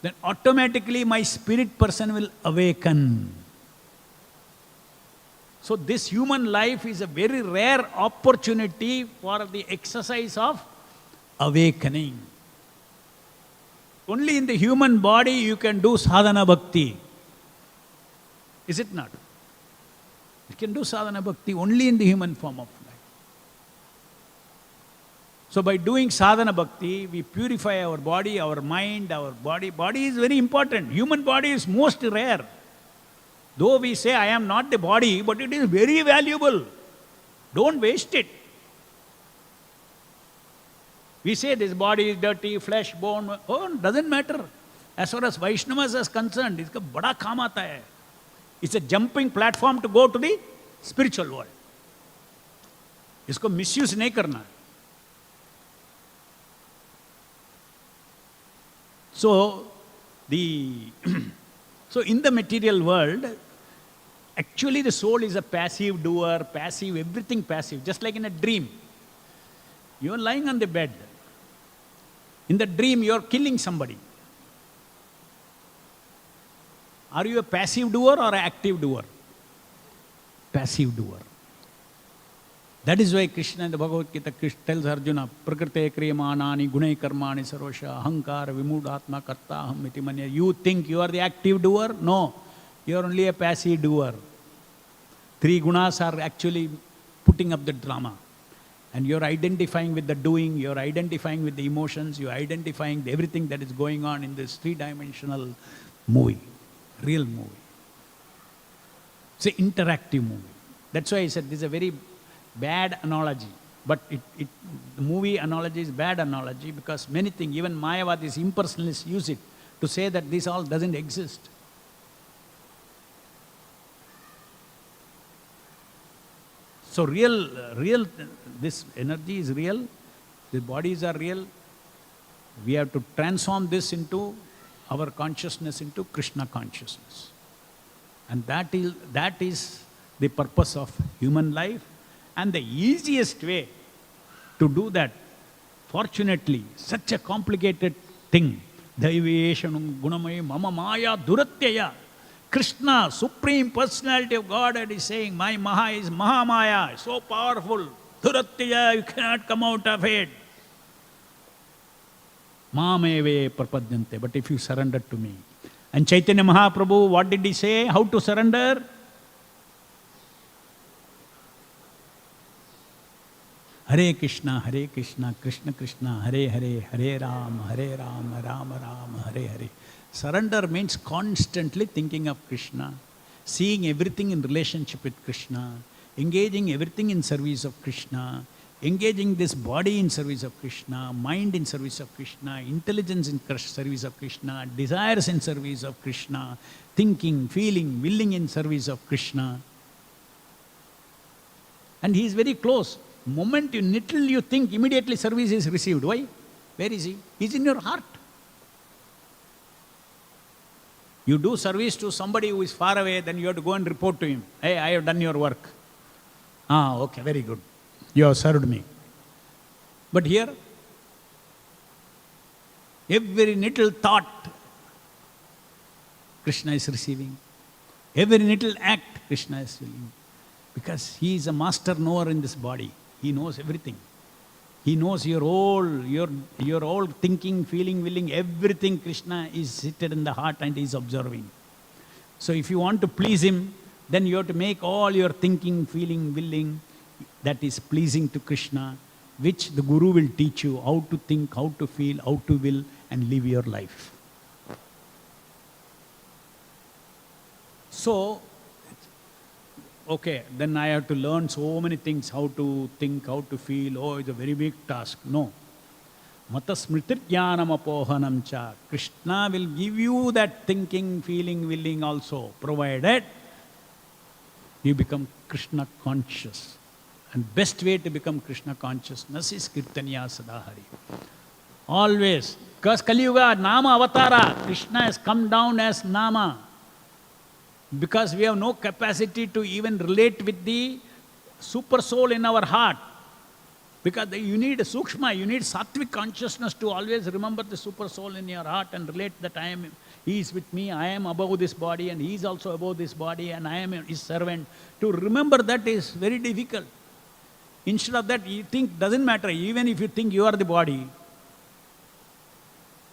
then automatically my spirit person will awaken. So this human life is a very rare opportunity for the exercise of awakening. Only in the human body you can do sadhana bhakti. Is it not? You can do sadhana bhakti only in the human form of life. So by doing sadhana bhakti, we purify our body, our mind, our body. Body is very important. Human body is most rare. Though we say, I am not the body, but it is very valuable. Don't waste it. We say this body is dirty, flesh, bone. Oh, doesn't matter. As far as Vaishnavas is concerned, it's a bada kaam aata hai. It's a jumping platform to go to the spiritual world. Isko misuse nahi karna. So, so in the material world, actually the soul is a passive doer, passive, everything passive, just like in a dream. You are lying on the bed. In the dream, you are killing somebody. Are you a passive doer or an active doer? Passive doer. That is why Krishna in the Bhagavad Gita tells Arjuna, Prakrite kriyamanani gunai karmani sarvasha ahankara vimudatma kartaham iti manya. You think you are the active doer? No. You are only a passive doer. Three gunas are actually putting up the drama. And you are identifying with the doing, you are identifying with the emotions, you are identifying everything that is going on in this three-dimensional movie, real movie. It's an interactive movie. That's why I said this is a very bad analogy. But the movie analogy is bad analogy because many things, even Mayavadis, impersonalists use it to say that this all doesn't exist. So real, this energy is real, the bodies are real. We have to transform this into our consciousness into Krishna consciousness. And that is the purpose of human life. And the easiest way to do that, fortunately, such a complicated thing, Daiveshanum Gunamai Mama Maya Duratyaya. Krishna, Supreme Personality of Godhead, is saying, my Maha is Mahamaya, so powerful. Duratyaya, you cannot come out of it. Mameve prapadyante, but if you surrender to me. And Chaitanya Mahaprabhu, what did he say? How to surrender? Hare Krishna, Krishna Krishna, Hare Hare, Hare Rama, Rama Rama, Hare Hare. Surrender means constantly thinking of Krishna, seeing everything in relationship with Krishna, engaging everything in service of Krishna, engaging this body in service of Krishna, mind in service of Krishna, intelligence in service of Krishna, desires in service of Krishna, thinking, feeling, willing in service of Krishna. And he is very close. Moment you think, immediately service is received. Why? Where is he? He is in your heart. You do service to somebody who is far away, then you have to go and report to him. Hey, I have done your work. Ah, okay, very good. You have served me. But here, every little thought, Krishna is receiving. Every little act, Krishna is feeling. Because he is a master knower in this body. He knows everything. He knows your all thinking, feeling, willing, everything. Krishna is seated in the heart and is observing. So if you want to please him, then you have to make all your thinking, feeling, willing that is pleasing to Krishna, which the Guru will teach you how to think, how to feel, how to will, and live your life. So, Okay, then I have to learn so many things, how to think, how to feel. Oh, it's a very big task. No. Mata smritir jnanam apohanam cha. Krishna will give you that thinking, feeling, willing also, provided you become Krishna conscious. And best way to become Krishna consciousness is Kirtaniya Sadahari. Always. Because Kali Yuga, Nama Avatara. Krishna has come down as Nama. Because we have no capacity to even relate with the super soul in our heart. Because you need a sukshma, you need sattvic consciousness to always remember the super soul in your heart and relate that he is with me, I am above this body and he is also above this body and I am his servant. To remember that is very difficult. Instead of that, you think, doesn't matter, even if you think you are the body.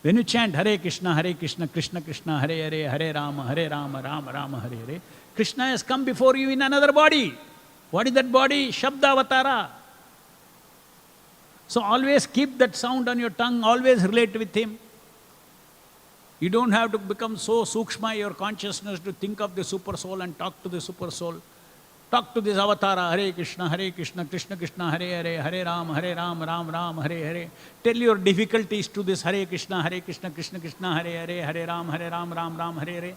When you chant Hare Krishna, Krishna Krishna, Hare Hare, Hare Rama, Rama Rama, Hare Hare, Krishna has come before you in another body. What is that body? Shabda Avatara. So always keep that sound on your tongue, always relate with him. You don't have to become so sukshma, your consciousness, to think of the super soul and talk to the super soul. Talk to this avatara, Hare Krishna, Krishna Krishna, Hare Hare, Hare Rama, Rama Hare Hare. Tell your difficulties to this Hare Krishna, Krishna Krishna, Hare Hare, Hare Rama, Rama Hare Hare.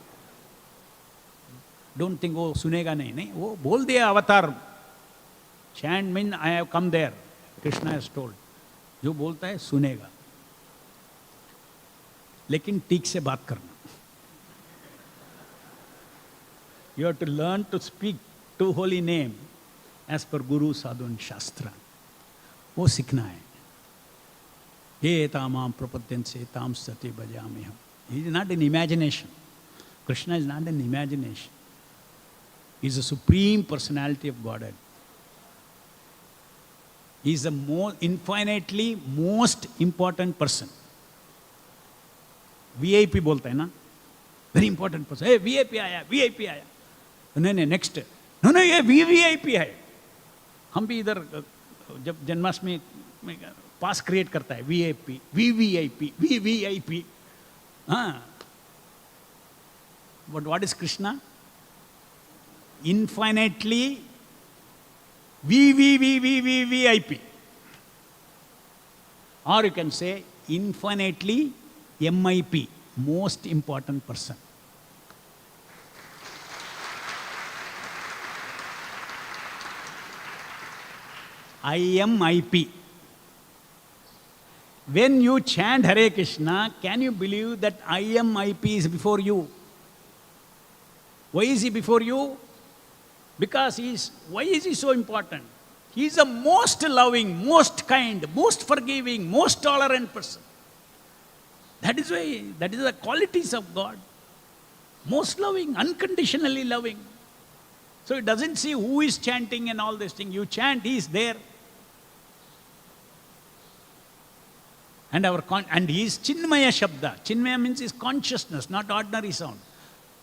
Don't think, oh, sunega nahi. Oh, bol diya avatar. Chant means I have come there. Krishna has told. जो बोलता है सुनेगा, लेकिन ठीक से बात करना. You have to learn to speak to holy name as per Guru Sadhu and Shastra. वो सीखना है. ये तामाम प्रपद्यन्ते ताम सति भजाम्यहम्. He is not an imagination. Krishna is not an imagination. He is the supreme personality of Godhead. He is the infinitely most important person. VIP बोलता है ना, very important person. Hey, VIP आया, VIP आया. नहीं, next. No, ये VVIP है. हम भी इधर जब जन्माष्टमी में पास क्रिएट करता है, VIP, VVIP, VVIP. हाँ. But what is Krishna? Infinitely VVVVVVIP. Or you can say infinitely MIP, most important person. IMIP. When you chant Hare Krishna, can you believe that IMIP is before you? Why is he before you? Because why is he so important? He is the most loving, most kind, most forgiving, most tolerant person. That is why, that is the qualities of God. Most loving, unconditionally loving. So it doesn't see who is chanting and all this thing. You chant, he is there. And he is Chinmaya Shabda. Chinmaya means his consciousness, not ordinary sound.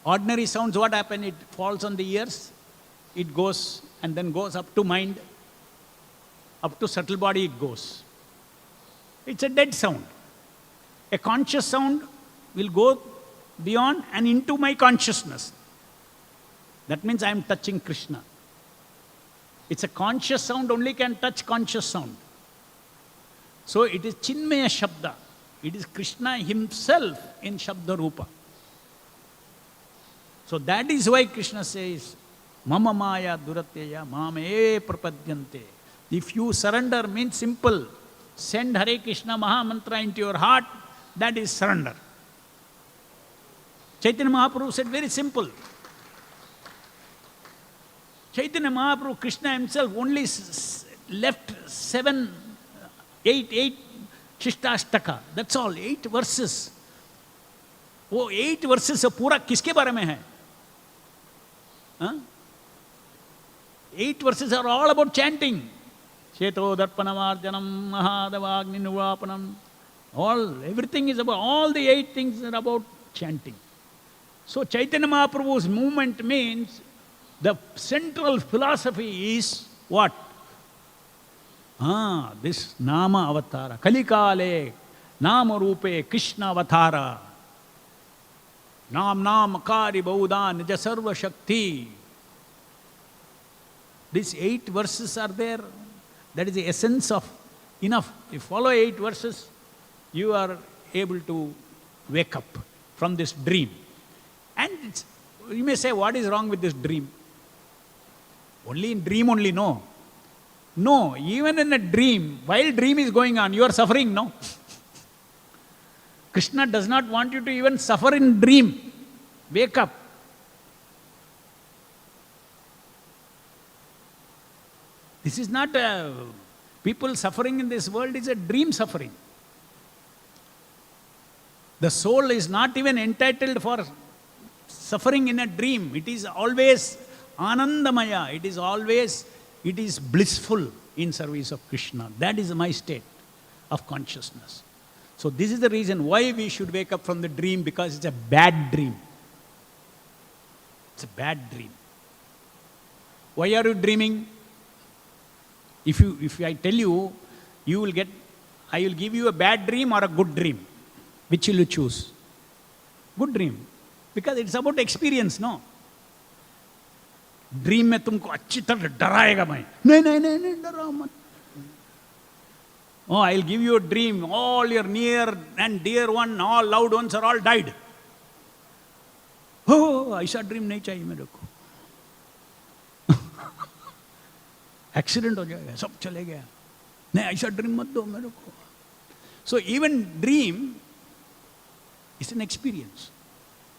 Ordinary sounds, what happen? It falls on the ears, it goes and then goes up to mind, up to subtle body it goes. It's a dead sound. A conscious sound will go beyond and into my consciousness. That means I am touching Krishna. It's a conscious sound only can touch conscious sound. So it is Chinmaya Shabda. It is Krishna himself in Shabda Rupa. So that is why Krishna says, Mama Maya Durateya Mame Prapadyante. If you surrender means simple. Send Hare Krishna Maha Mantra into your heart, that is surrender. Chaitanya Mahaprabhu said very simple. Chaitanya Mahaprabhu, Krishna himself only left 8 Shishtashtaka. That's all, 8 verses. वो 8 verses पूरा किसके बारे में है? 8 verses are all about chanting. Cheto Darpanamarjanam Mahadavagni Nuvapanam. Everything is about, all the 8 things are about chanting. So Chaitanya Mahaprabhu's movement means the central philosophy is what? This Nama Avatara. Kalikale Nama Rupe Krishna Avatara. Nam Nam Akari Baudan Nija Sarva Shakti. These 8 verses are there. That is the essence of enough. If you follow 8 verses, you are able to wake up from this dream. And you may say, what is wrong with this dream? Only in dream only, no. No, even in a dream, while dream is going on, you are suffering, no? Krishna does not want you to even suffer in dream. Wake up. This is not people suffering in this world is a dream suffering. The soul is not even entitled for suffering in a dream. It is always anandamaya. It is blissful in service of Krishna. That is my state of consciousness. So this is the reason why we should wake up from the dream, because it's a bad dream. It's a bad dream. Why are you dreaming? If I tell you, I will give you a bad dream or a good dream. Which will you choose? Good dream. Because it's about experience, no? Dream में तुमको अच्छी तरह डराएगा मैं, नहीं डराओ मत. Oh, I'll give you a dream. All your near and dear one, all loved ones are all died. Oh, ऐसा dream नहीं चाहिए मेरे को. एक्सीडेंट हो जाएगा, सब चले गया. नहीं, ऐसा ड्रीम मत दो मेरे को. So even dream is an experience.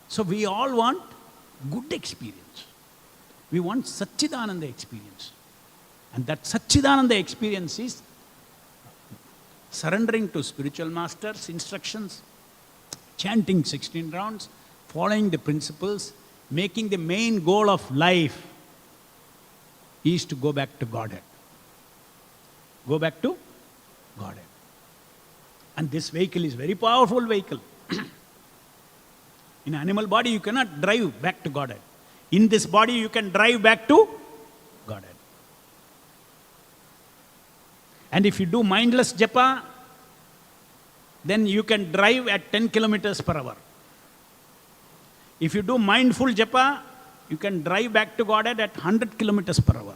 So we all want good experience. We want Satchidananda experience. And that Satchidananda experience is surrendering to spiritual master's instructions, chanting 16 rounds, following the principles, making the main goal of life is to go back to Godhead. Go back to Godhead. And this vehicle is very powerful vehicle. In animal body, you cannot drive back to Godhead. In this body, you can drive back to Godhead. And if you do mindless japa, then you can drive at 10 kilometers per hour. If you do mindful japa, you can drive back to Godhead at 100 kilometers per hour.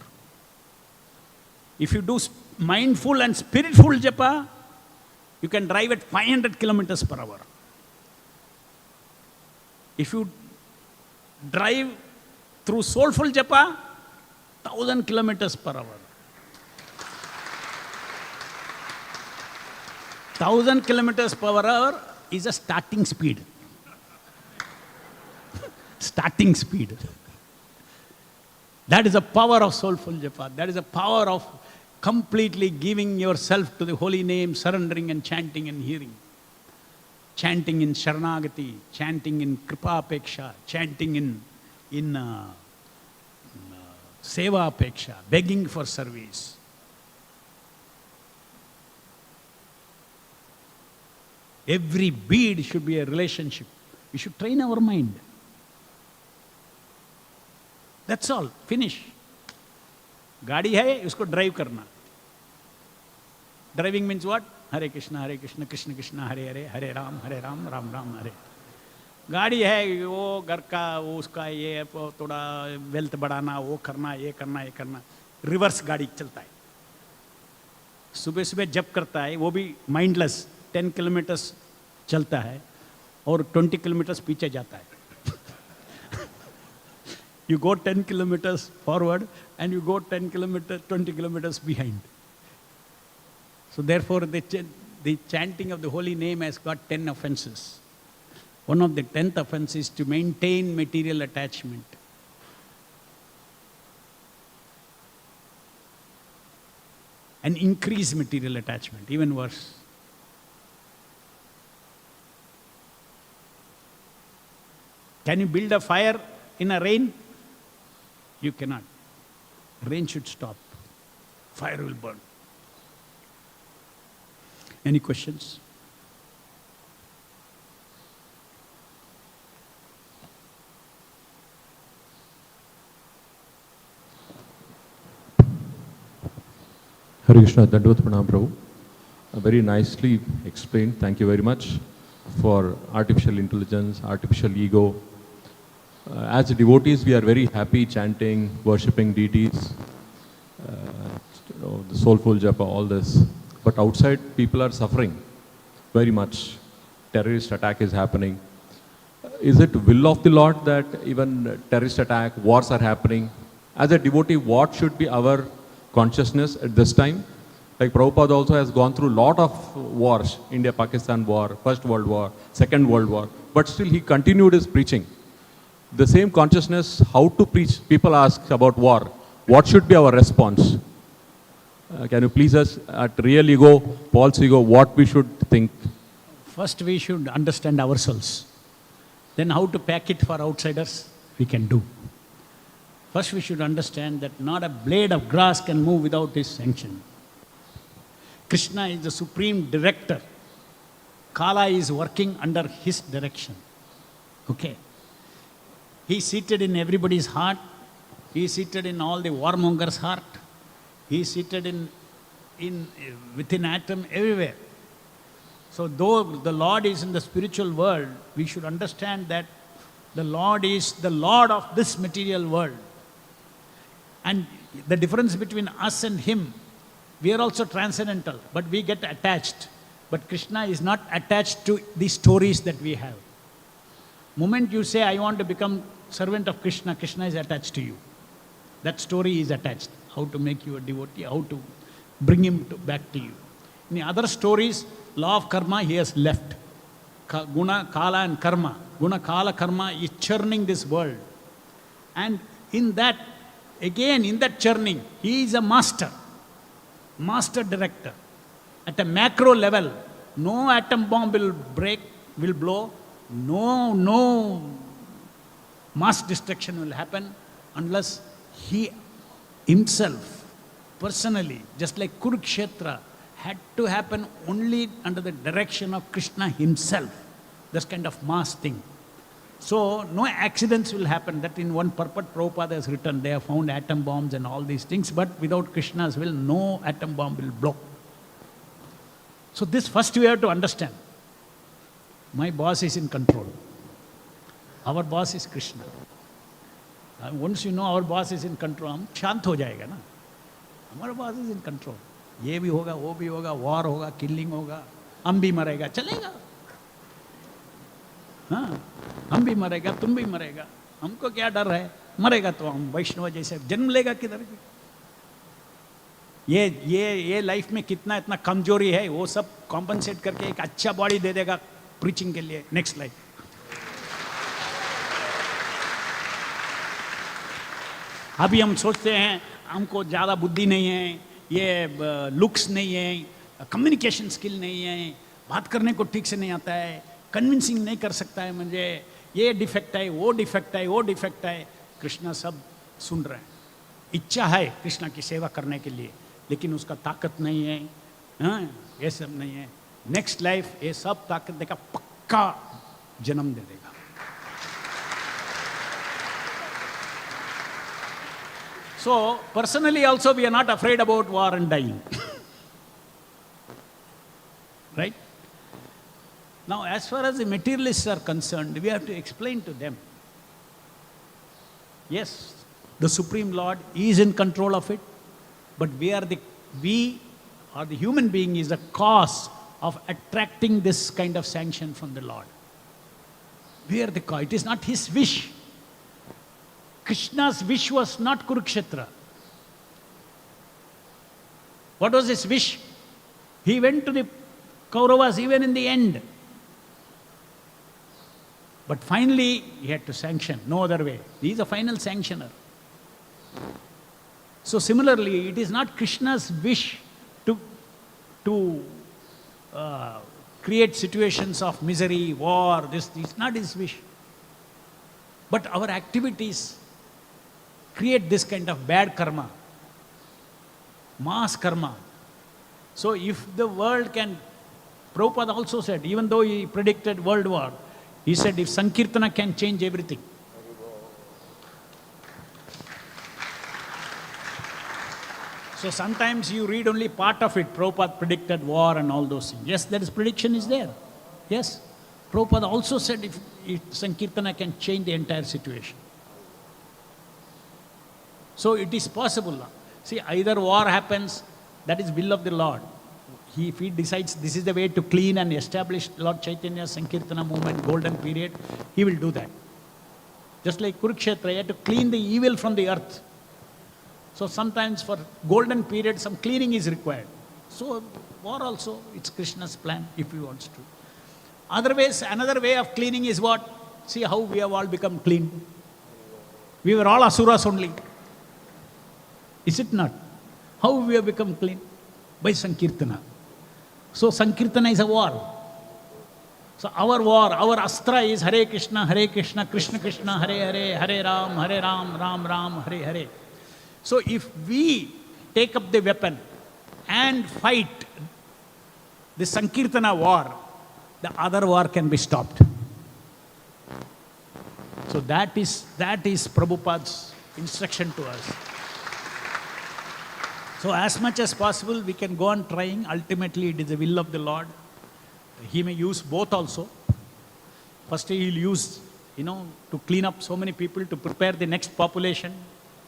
If you do mindful and spiritful japa, you can drive at 500 kilometers per hour. If you drive through soulful japa, 1000 kilometers per hour. 1000 kilometers per hour is a starting speed. Starting speed. That is the power of soulful japa. That is the power of completely giving yourself to the holy name, surrendering and chanting and hearing. Chanting in Sharanagati, chanting in Kripa Apeksha, chanting in Seva Apeksha, begging for service. Every bead should be a relationship. We should train our mind. That's all. Finish. गाड़ी है, उसको drive करना. Driving means what? Hare Krishna, Krishna Krishna, Hare Hare, Hare Ram, Ram Ram, Hare. गाड़ी है, वो घर का, वो उसका, ये थोड़ा वेल्थ बढ़ाना, वो करना, ये करना. रिवर्स गाड़ी चलता है. सुबह सुबह जब करता है, वो भी माइंडलेस 10 किलोमीटर्स चलता है और 20 किलोमीटर्स पीछे जाता है. You go 10 kilometers forward and you go 20 kilometers behind. So therefore the chanting of the holy name has got 10 offenses. One of the 10th offense is to maintain material attachment. And increase material attachment, even worse. Can you build a fire in a rain? You cannot. Rain should stop. Fire will burn. Any questions? Hare Krishna, Dandavat Pranam Prabhu. Very nicely explained. Thank you very much for artificial intelligence, artificial ego. As devotees, we are very happy chanting, worshipping deities. soulful japa, all this. But outside, people are suffering very much. Terrorist attack is happening. Is it will of the Lord that even terrorist attack, wars are happening? As a devotee, what should be our consciousness at this time? Like Prabhupada also has gone through a lot of wars, India-Pakistan war, First World War, Second World War, but still he continued his preaching. The same consciousness, how to preach? People ask about war. What should be our response? Can you please us at real ego, false ego, what we should think? First we should understand ourselves. Then how to pack it for outsiders, we can do. First we should understand that not a blade of grass can move without his sanction. Krishna is the supreme director. Kala is working under his direction. Okay. He is seated in everybody's heart. He is seated in all the warmongers' heart. He is seated within atom everywhere. So though the Lord is in the spiritual world, we should understand that the Lord is the Lord of this material world. And the difference between us and him, we are also transcendental, but we get attached. But Krishna is not attached to the stories that we have. Moment you say, I want to become servant of Krishna, Krishna is attached to you. That story is attached. How to make you a devotee, how to bring him back to you. In the other stories, law of karma, he has left. Guna, kala and karma. Guna, kala, karma is churning this world. And in that, again, in that churning, he is a master director. At a macro level, no atom bomb will blow, no mass destruction will happen unless he himself, personally, just like Kurukshetra, had to happen only under the direction of Krishna himself. That's kind of mass thing. So, no accidents will happen. That in one purport Prabhupada has written, they have found atom bombs and all these things, but without Krishna's will, no atom bomb will blow. So this first we have to understand. My boss is in control. Our boss is Krishna. Once you know our boss is in control, हम शांत हो जाएगा ना. हमारा boss is in control. ये भी होगा, वो भी होगा, war होगा, killing होगा, हम भी मरेगा, चलेगा. हाँ, हम भी मरेगा, तुम भी मरेगा. हमको क्या डर है? मरेगा तो हम वैष्णव जैसे जन्म लेगा किधर भी. ये लाइफ में कितना इतना कमजोरी है, वो सब कॉम्पनसेट करके एक अच्छा बॉडी दे देगा प्रीचिंग के लिए नेक्स्ट लाइफ. अभी हम सोचते हैं हमको ज़्यादा बुद्धि नहीं है, ये लुक्स नहीं है, कम्युनिकेशन स्किल नहीं है, बात करने को ठीक से नहीं आता है, कन्विंसिंग नहीं कर सकता है, मुझे ये डिफेक्ट है, वो डिफेक्ट है, वो डिफेक्ट है. कृष्णा सब सुन रहे हैं. इच्छा है कृष्णा की सेवा करने के लिए, लेकिन उसका ताकत नहीं है. हाँ, ये सब नहीं है. नेक्स्ट लाइफ ये सब ताकत देगा, पक्का जन्म दे देगा. So, personally also we are not afraid about war and dying. Right? Now, as far as the materialists are concerned, we have to explain to them. Yes, the Supreme Lord is in control of it, but we or the human being is the cause of attracting this kind of sanction from the Lord. We are the cause. It is not his wish. Krishna's wish was not Kurukshetra. What was his wish? He went to the Kauravas even in the end. But finally, he had to sanction, no other way. He is a final sanctioner. So similarly, it is not Krishna's wish to create situations of misery, war, this is not his wish. But our activities create this kind of bad karma, mass karma. So if the world can, Prabhupada also said, even though he predicted world war, he said if Sankirtana can change everything. So sometimes you read only part of it. Prabhupada predicted war and all those things. Yes, that is prediction is there. Yes. Prabhupada also said if Sankirtana can change the entire situation. So it is possible. See, either war happens That is will of the Lord. If he decides this is the way to clean and establish Lord Chaitanya's Sankirtana movement, golden period, he will do that. Just like Kurukshetra, he had to clean the evil from the earth. So sometimes for golden period, some cleaning is required. So war also, it's Krishna's plan if he wants to. Otherwise, another way of cleaning is what? See how we have all become clean. We were all asuras only. Is it not? How we have become clean? By Sankirtana. So Sankirtana is a war. So our war, our astra is Hare Krishna, Krishna Krishna, Hare Hare, Hare Ram, Ram Ram, Hare Hare. So if we take up the weapon and fight the Sankirtana war, the other war can be stopped. So that is Prabhupada's instruction to us. So as much as possible, we can go on trying. Ultimately, it is the will of the Lord. He may use both also. First, he will use, to clean up so many people, to prepare the next population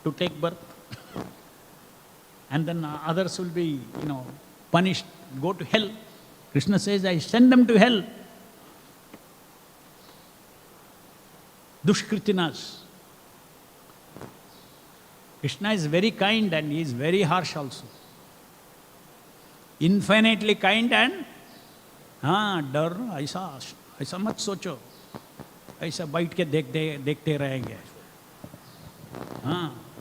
to take birth. And then others will be, punished, go to hell. Krishna says, I send them to hell. Dushkritinas. Krishna is very kind and he is very harsh also. Infinitely kind and डर ऐसा मत सोचो, ऐसा बैठ के देखते रहेंगे.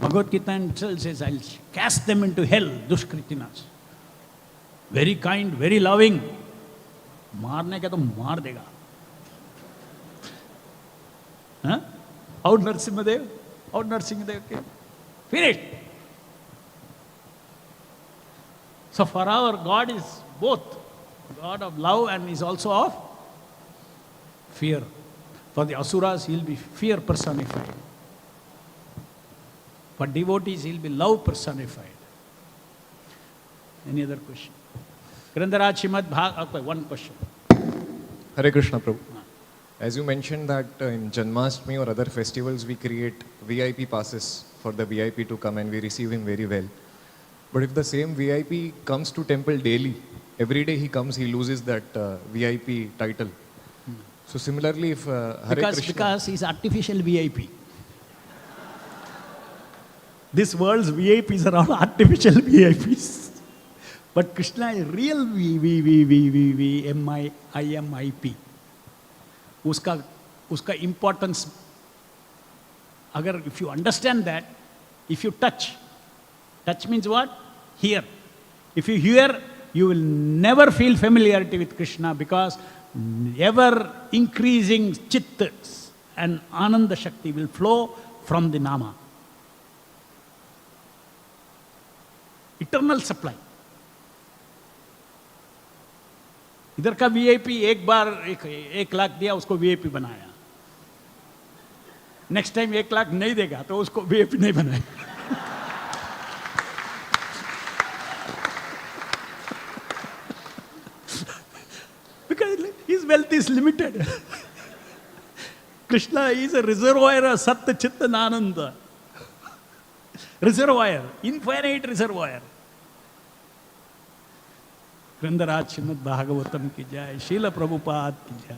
Bhagavad Gita says, I'll cast them into hell, dushkritinas. Very kind, very loving. मारने का तो मार देगा. Out Narasimhadev, out Narasimhadev. Okay. Finished. So for our God is both God of love and is also of fear. For the asuras, he'll be fear personified. For devotees, he'll be love personified. Any other question? Grandaraj Srimad Bhag. Okay, one question. Hare Krishna, Prabhu. As you mentioned that in Janmashtami or other festivals, we create VIP passes for the VIP to come and we receive him very well. But if the same VIP comes to temple daily, every day he comes, he loses that VIP title. So similarly, if Hare Krishna... Because he's artificial VIP. This world's VIPs are all artificial VIPs. But Krishna is real IMIP. Uska importance, if you understand that, if you touch means what? Hear. If you hear, you will never feel familiarity with Krishna because ever increasing chitta and ananda shakti will flow from the nama. Eternal supply. इधर का VIP एक बार 1 लाख दिया, उसको VIP बनाया. Next time 1 lakh नहीं देगा तो उसको वीआईपी नहीं बनाया. Because his wealth is limited. Krishna is a reservoir of Satya Chitta Ananda. Reservoir, infinite reservoir. Grandaraj Srimad Bhagavatam ki jai, Srila Prabhupada ki jai.